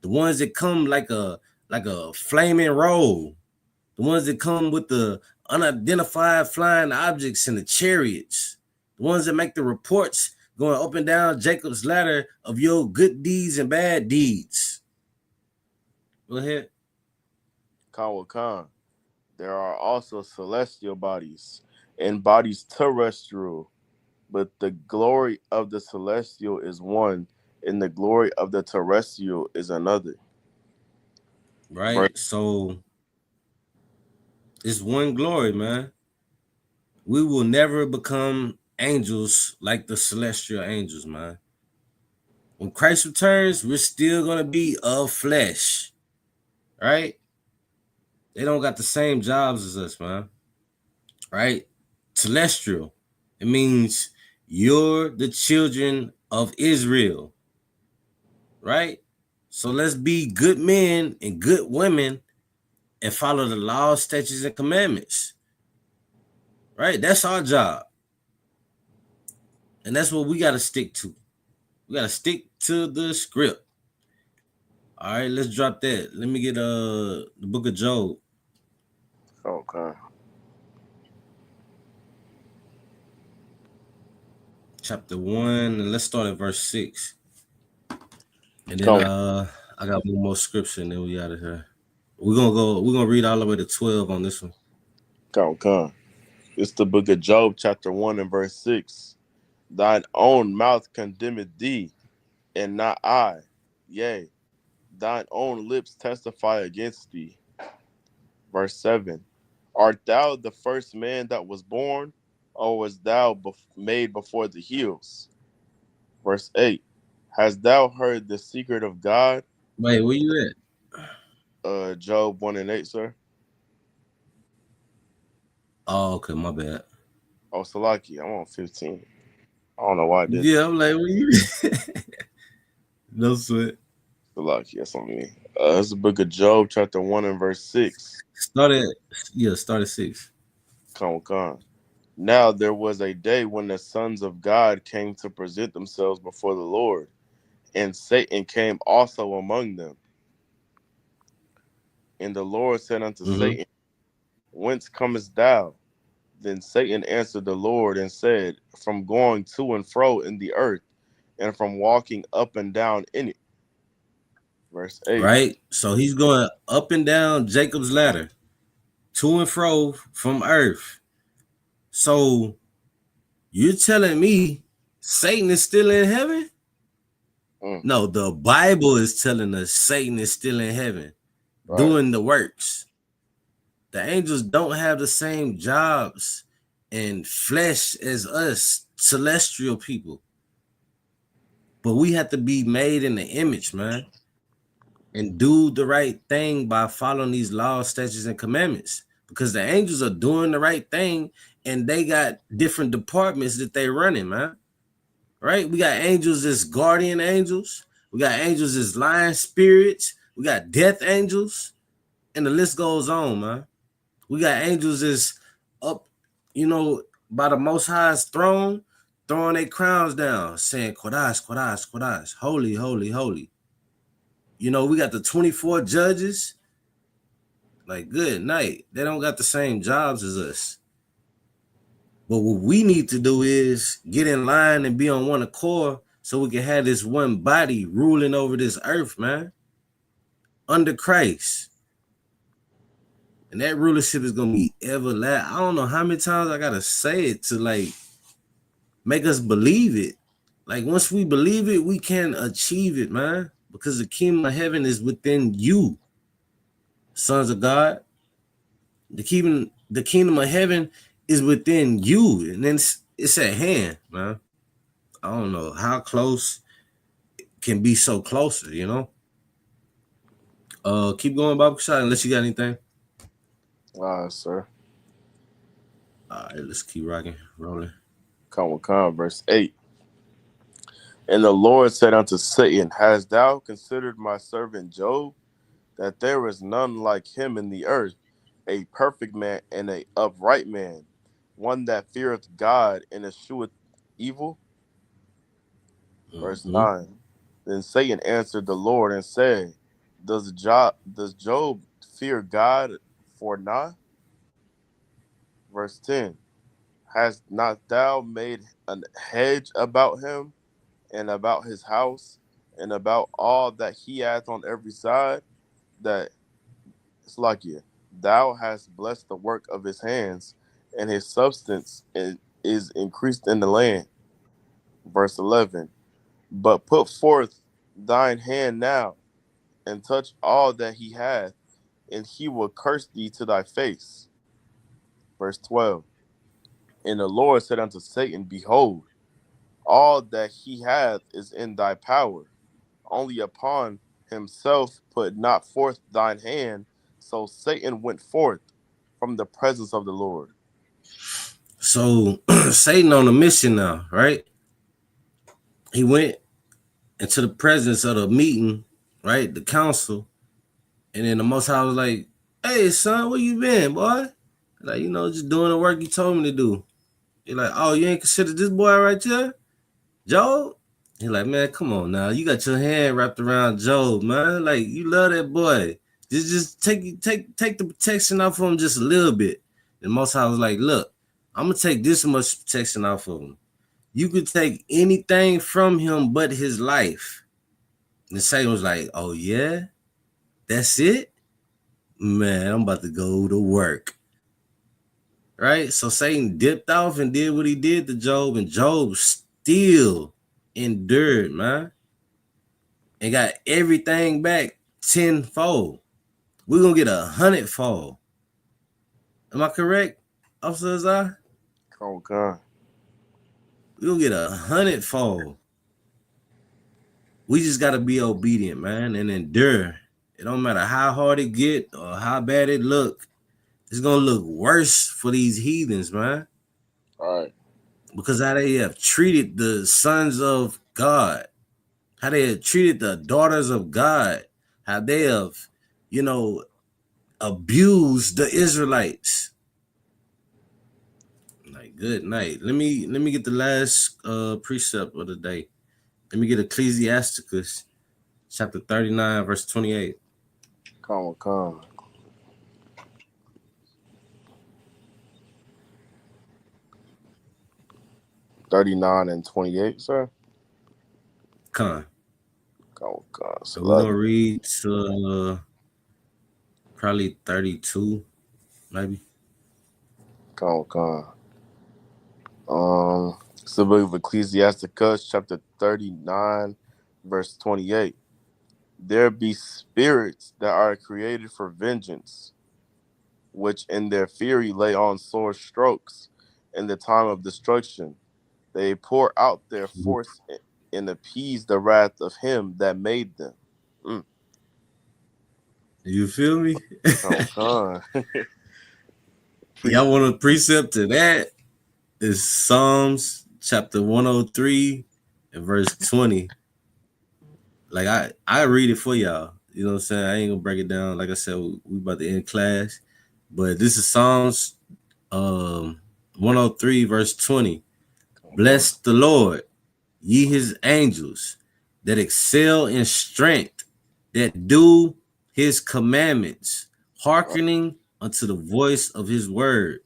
S7: the ones that come like a flaming roll, the ones that come with the unidentified flying objects and the chariots, the ones that make the reports going up and down Jacob's ladder of your good deeds and bad deeds. Go ahead.
S8: Khan. There are also celestial bodies and bodies terrestrial, but the glory of the celestial is one, and the glory of the terrestrial is another.
S7: Right. So it's one glory, man. We will never become angels like the celestial angels, man. When Christ returns, we're still gonna be of flesh, right? They don't got the same jobs as us, man. Right? Celestial. It means you're the children of Israel, right? So let's be good men and good women and follow the laws, statutes, and commandments, right? That's our job. And that's what we got to stick to. We got to stick to the script. All right, let's drop that. Let me get the book of Job.
S8: Okay.
S7: Chapter 1, and let's start at verse 6. And then I got one more scripture and then we out of here. We're gonna read all the way to 12 on this one.
S8: Come. It's the book of Job, chapter 1 and verse 6. Thine own mouth condemneth thee, and not I. Yea, thine own lips testify against thee. Verse 7. Art thou the first man that was born, or was thou made before the hills? Verse 8. Hast thou heard the secret of God?
S7: Wait, where you
S8: at? Job 1 and 8, sir.
S7: Oh, okay, my bad.
S8: Oh, Salaki, I'm on 15. I don't know why I did.
S7: Yeah, I'm like, where you? No sweat.
S8: Salaki, that's on me. It's the book of Job, chapter 1 and verse 6.
S7: Start at 6.
S8: Come. Now there was a day when the sons of God came to present themselves before the Lord, and Satan came also among them. And the Lord said unto Satan, Whence comest thou? Then Satan answered the Lord and said, From going to and fro in the earth, and from walking up and down in it. Verse 8.
S7: Right? So he's going up and down Jacob's ladder, to and fro from earth. So you're telling me Satan is still in heaven? No, the Bible is telling us Satan is still in heaven, doing the works. The angels don't have the same jobs and flesh as us celestial people. But we have to be made in the image, man, and do the right thing by following these laws, statutes, and commandments. Because the angels are doing the right thing and they got different departments that they running, man. Right? We got angels as guardian angels. We got angels as lion spirits. We got death angels, and the list goes on, man. We got angels as up, by the Most High's throne, throwing their crowns down, saying, Kodash, Kodash, Kodash, holy, holy, holy. We got the 24 judges. Like, good night. They don't got the same jobs as us. But what we need to do is get in line and be on one accord so we can have this one body ruling over this earth, man, under Christ. And that rulership is going to be everlasting. I don't know how many times I got to say it to, like, make us believe it. Like, once we believe it, we can achieve it, man, because the kingdom of heaven is within you, sons of God. The kingdom of heaven is within you, and then it's at hand, man. I don't know how close it can be so closer, Keep going, Bob Shot, unless you got anything.
S8: Sir.
S7: All right, let's keep rocking, rolling.
S8: Come, verse 8. And the Lord said unto Satan, Hast thou considered my servant Job, that there is none like him in the earth, a perfect man and an upright man, one that feareth God and escheweth evil? Verse 9. Then Satan answered the Lord and said, Does Job fear God for naught? Verse 10. Hast not thou made an hedge about him and about his house and about all that he hath on every side? That it's like you. Thou hast blessed the work of his hands, and his substance is increased in the land. Verse 11. But put forth thine hand now, and touch all that he hath, and he will curse thee to thy face. Verse 12. And the Lord said unto Satan, Behold, all that he hath is in thy power. Only upon himself put not forth thine hand. So Satan went forth from the presence of the Lord.
S7: So Satan on a mission now, right? He went into the presence of the meeting, right? The council. And then the Most High was like, hey, son, where you been, boy? Like, just doing the work you told me to do. You're like, oh, you ain't considered this boy right here? Job? He's like, man, come on now. You got your hand wrapped around Job, man. Like, you love that boy. Just take the protection off of him just a little bit. And Most High was like, look, I'm going to take this much protection off of him. You could take anything from him but his life. And Satan was like, oh, yeah? That's it? Man, I'm about to go to work. Right? So Satan dipped off and did what he did to Job, and Job still endured, man, and got everything back tenfold. We're going to get 100-fold. Am I correct, Officer Azar?
S8: Come on.
S7: We're going to get 100-fold. We just got to be obedient, man, and endure. It don't matter how hard it get or how bad it look. It's going to look worse for these heathens, man.
S8: All right.
S7: Because how they have treated the sons of God, how they have treated the daughters of God, how they have, abused the Israelites. Like, good night. Let me get the last precept of the day. Let me get Ecclesiasticus chapter 39, verse 28.
S8: Come. 39 and 28, sir.
S7: Come.
S8: So
S7: we're gonna read probably 32, maybe.
S8: Come. It's the book of Ecclesiasticus, chapter 39, verse 28. There be spirits that are created for vengeance, which in their fury lay on sore strokes in the time of destruction. They pour out their force and appease the wrath of him that made them.
S7: You feel me?
S8: Come.
S7: Y'all want a precept to that? It's Psalms chapter 103 and verse 20. Like I read it for y'all. You know what I'm saying? I ain't gonna break it down. Like I said, we about to end class. But this is Psalms 103 verse 20. Bless the Lord, ye his angels that excel in strength, that do his commandments, hearkening unto the voice of his word.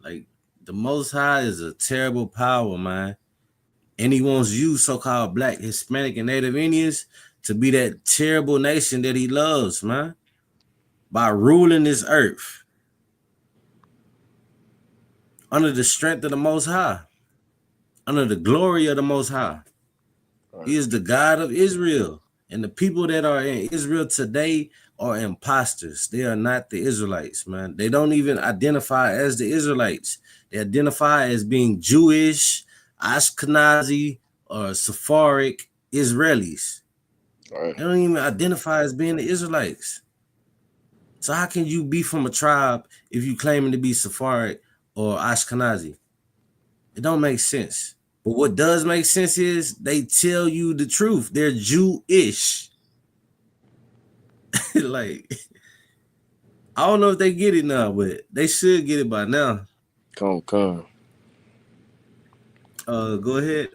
S7: Like the Most High is a terrible power, man. And he wants you, so-called Black, Hispanic, and Native Indians, to be that terrible nation that he loves, man, by ruling this earth under the strength of the Most High, under the glory of the Most High. He is the God of Israel. And the people that are in Israel today are imposters. They are not the Israelites, man. They don't even identify as the Israelites. They identify as being Jewish, Ashkenazi, or Sephardic Israelis.
S8: Right.
S7: They don't even identify as being the Israelites. So how can you be from a tribe if you claiming to be Sephardic or Ashkenazi? It don't make sense. But what does make sense is they tell you the truth. They're Jewish. Like, I don't know if they get it now, but they should get it by now.
S8: Come.
S7: Go ahead.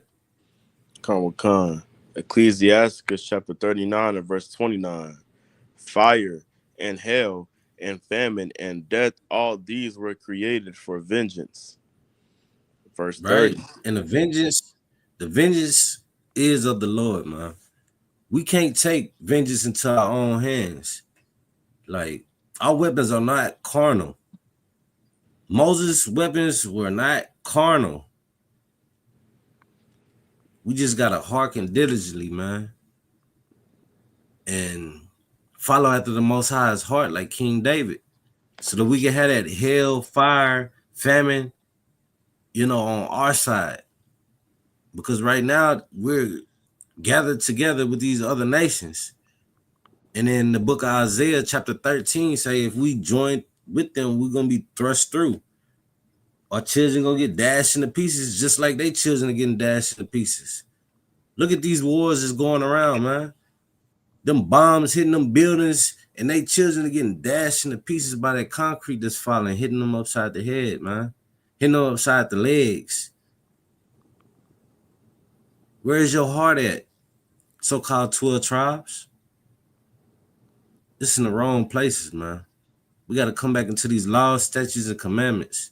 S8: Come. Ecclesiasticus chapter 39 and verse 29. Fire and hell and famine and death, all these were created for vengeance. Verse 30.
S7: Right. And the vengeance is of the Lord, man. We can't take vengeance into our own hands. Like, our weapons are not carnal. Moses' weapons were not carnal. We just gotta hearken diligently, man, and follow after the Most High's heart, like King David, so that we can have that hell, fire, famine, on our side. Because right now we're gathered together with these other nations, and in the book of Isaiah, chapter 13, say if we join with them, we're gonna be thrust through. Our children gonna get dashed into pieces, just like they children are getting dashed into pieces. Look at these wars that's going around, man. Them bombs hitting them buildings, and they children are getting dashed into pieces by that concrete that's falling, hitting them upside the head, man. Hitting them upside the legs. Where's your heart at? So-called 12 tribes? It's in the wrong places, man. We got to come back into these laws, statutes, and commandments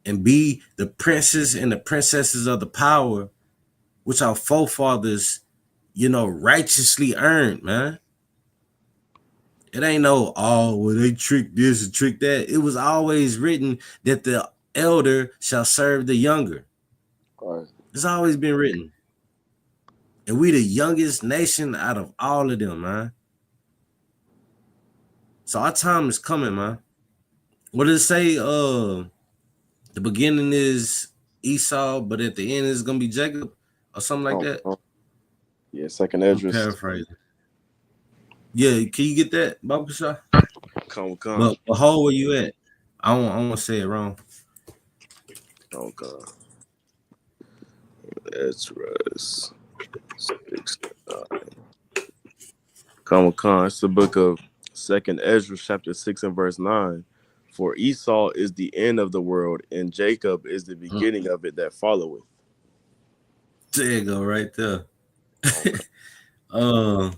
S7: and be the princes and the princesses of the power which our forefathers, righteously earned, man. It ain't they tricked this and tricked that. It was always written that the elder shall serve the younger.
S8: Right.
S7: It's always been written. And we the youngest nation out of all of them, man. So our time is coming, man. What did it say? The beginning is Esau, but at the end it's gonna be Jacob or something like that.
S8: Yeah, second Esdras.
S7: Paraphrasing. Yeah, can you get that, Baba Shah?
S8: Come.
S7: But how where you at? I don't want to say it wrong.
S8: Come. Esdras. Come. It's the book of second Esdras, chapter 6 and verse 9. For Esau is the end of the world, and Jacob is the beginning of it that followeth.
S7: There you go, right there. I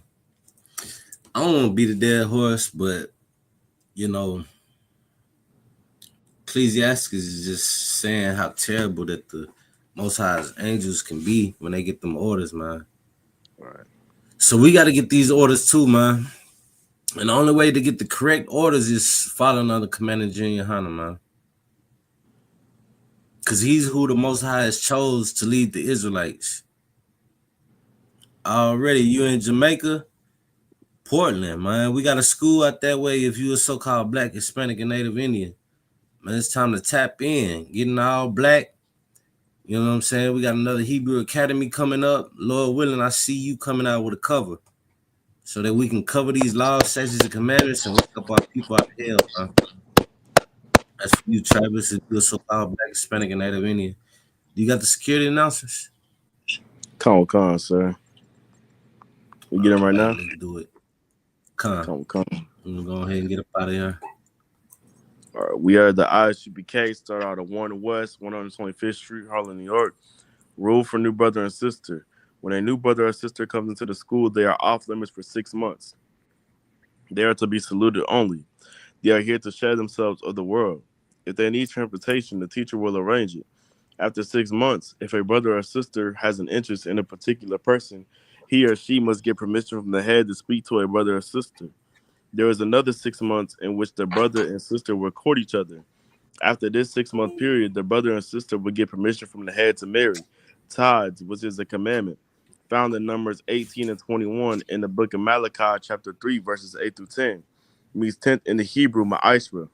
S7: don't want to beat a dead horse, but Ecclesiastes is just saying how terrible that the Most High's angels can be when they get them orders, man.
S8: Right.
S7: So we got to get these orders too, man. And the only way to get the correct orders is following under Commander Junior Hunter, man. Because he's who the Most High has chose to lead the Israelites. Already, you in Jamaica, Portland, man. We got a school out that way if you a so-called Black, Hispanic, and Native Indian. Man, it's time to tap in. Getting all Black. You know what I'm saying? We got another Hebrew Academy coming up. Lord willing, I see you coming out with a cover so that we can cover these laws, statutes, and commandments and wake up our people out of hell, man. As for you, Travis, if you're so-called Black, Hispanic, and Native Indian, you got the security announcers?
S8: Come, sir. We get him right now.
S7: Let's do it. Come.
S8: Come.
S7: I'm gonna go ahead and get up out of here.
S8: All right, we are the ISUPK, start out of Warren West, 125th Street, Harlem, New York. Rule for new brother and sister. When a new brother or sister comes into the school, they are off limits for 6 months. They are to be saluted only. They are here to share themselves of the world. If they need transportation, the teacher will arrange it. After 6 months, if a brother or sister has an interest in a particular person, he or she must get permission from the head to speak to a brother or sister. There is another 6 months in which the brother and sister will court each other. After this 6-month period, the brother and sister will get permission from the head to marry. Tithes, which is a commandment, found in Numbers 18 and 21 in the book of Malachi, chapter 3, verses 8 through 10, means tenth in the Hebrew, ma'asra.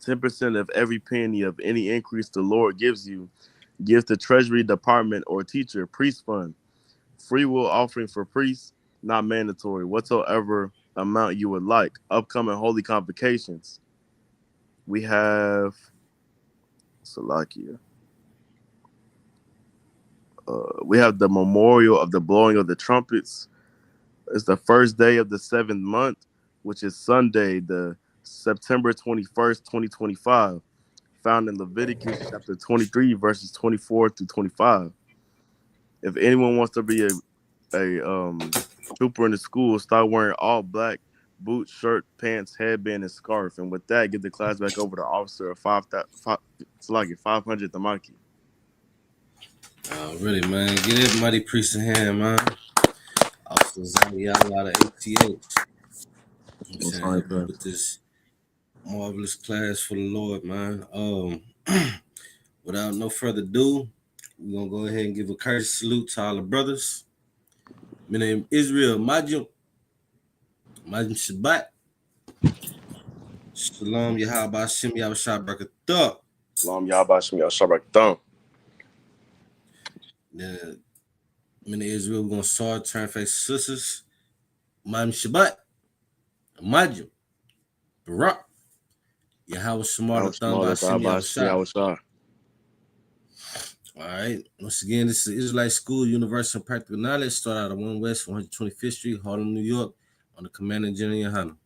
S8: 10% of every penny of any increase the Lord gives you, gives the treasury department or teacher, priest fund. Free will offering for priests, not mandatory, whatsoever amount you would like. Upcoming holy convocations. We have Salakia. We have the memorial of the blowing of the trumpets. It's the first day of the 7th month, which is Sunday, the September 21st, 2025, found in Leviticus chapter 23, verses 24 to 25. If anyone wants to be a trooper in the school, start wearing all black, boots, shirt, pants, headband, and scarf. And with that, give the class back over to Officer 500 Tamaki.
S7: Really, man. Get everybody priest in hand, man. Officer Zayala out of ATH. With this marvelous class for the Lord, man. Without no further ado, we're gonna go ahead and give a courteous salute to all the brothers. My name is Israel Majum Shabbat. Shalom Yahaba Hashem Yahweh Barakatuh.
S8: Shalom Yahaba Hashem Yahweh Barakatuh.
S7: In Israel, we're gonna start turn face sisters. Majum Shabbat. Majum Barak. Yahweh Shemar Yahweh. All right. Once again, this is Israelite School, Universal and Practical Knowledge. Start out of 1 West, 125th Street, Harlem, New York, on the Command and General Yohana.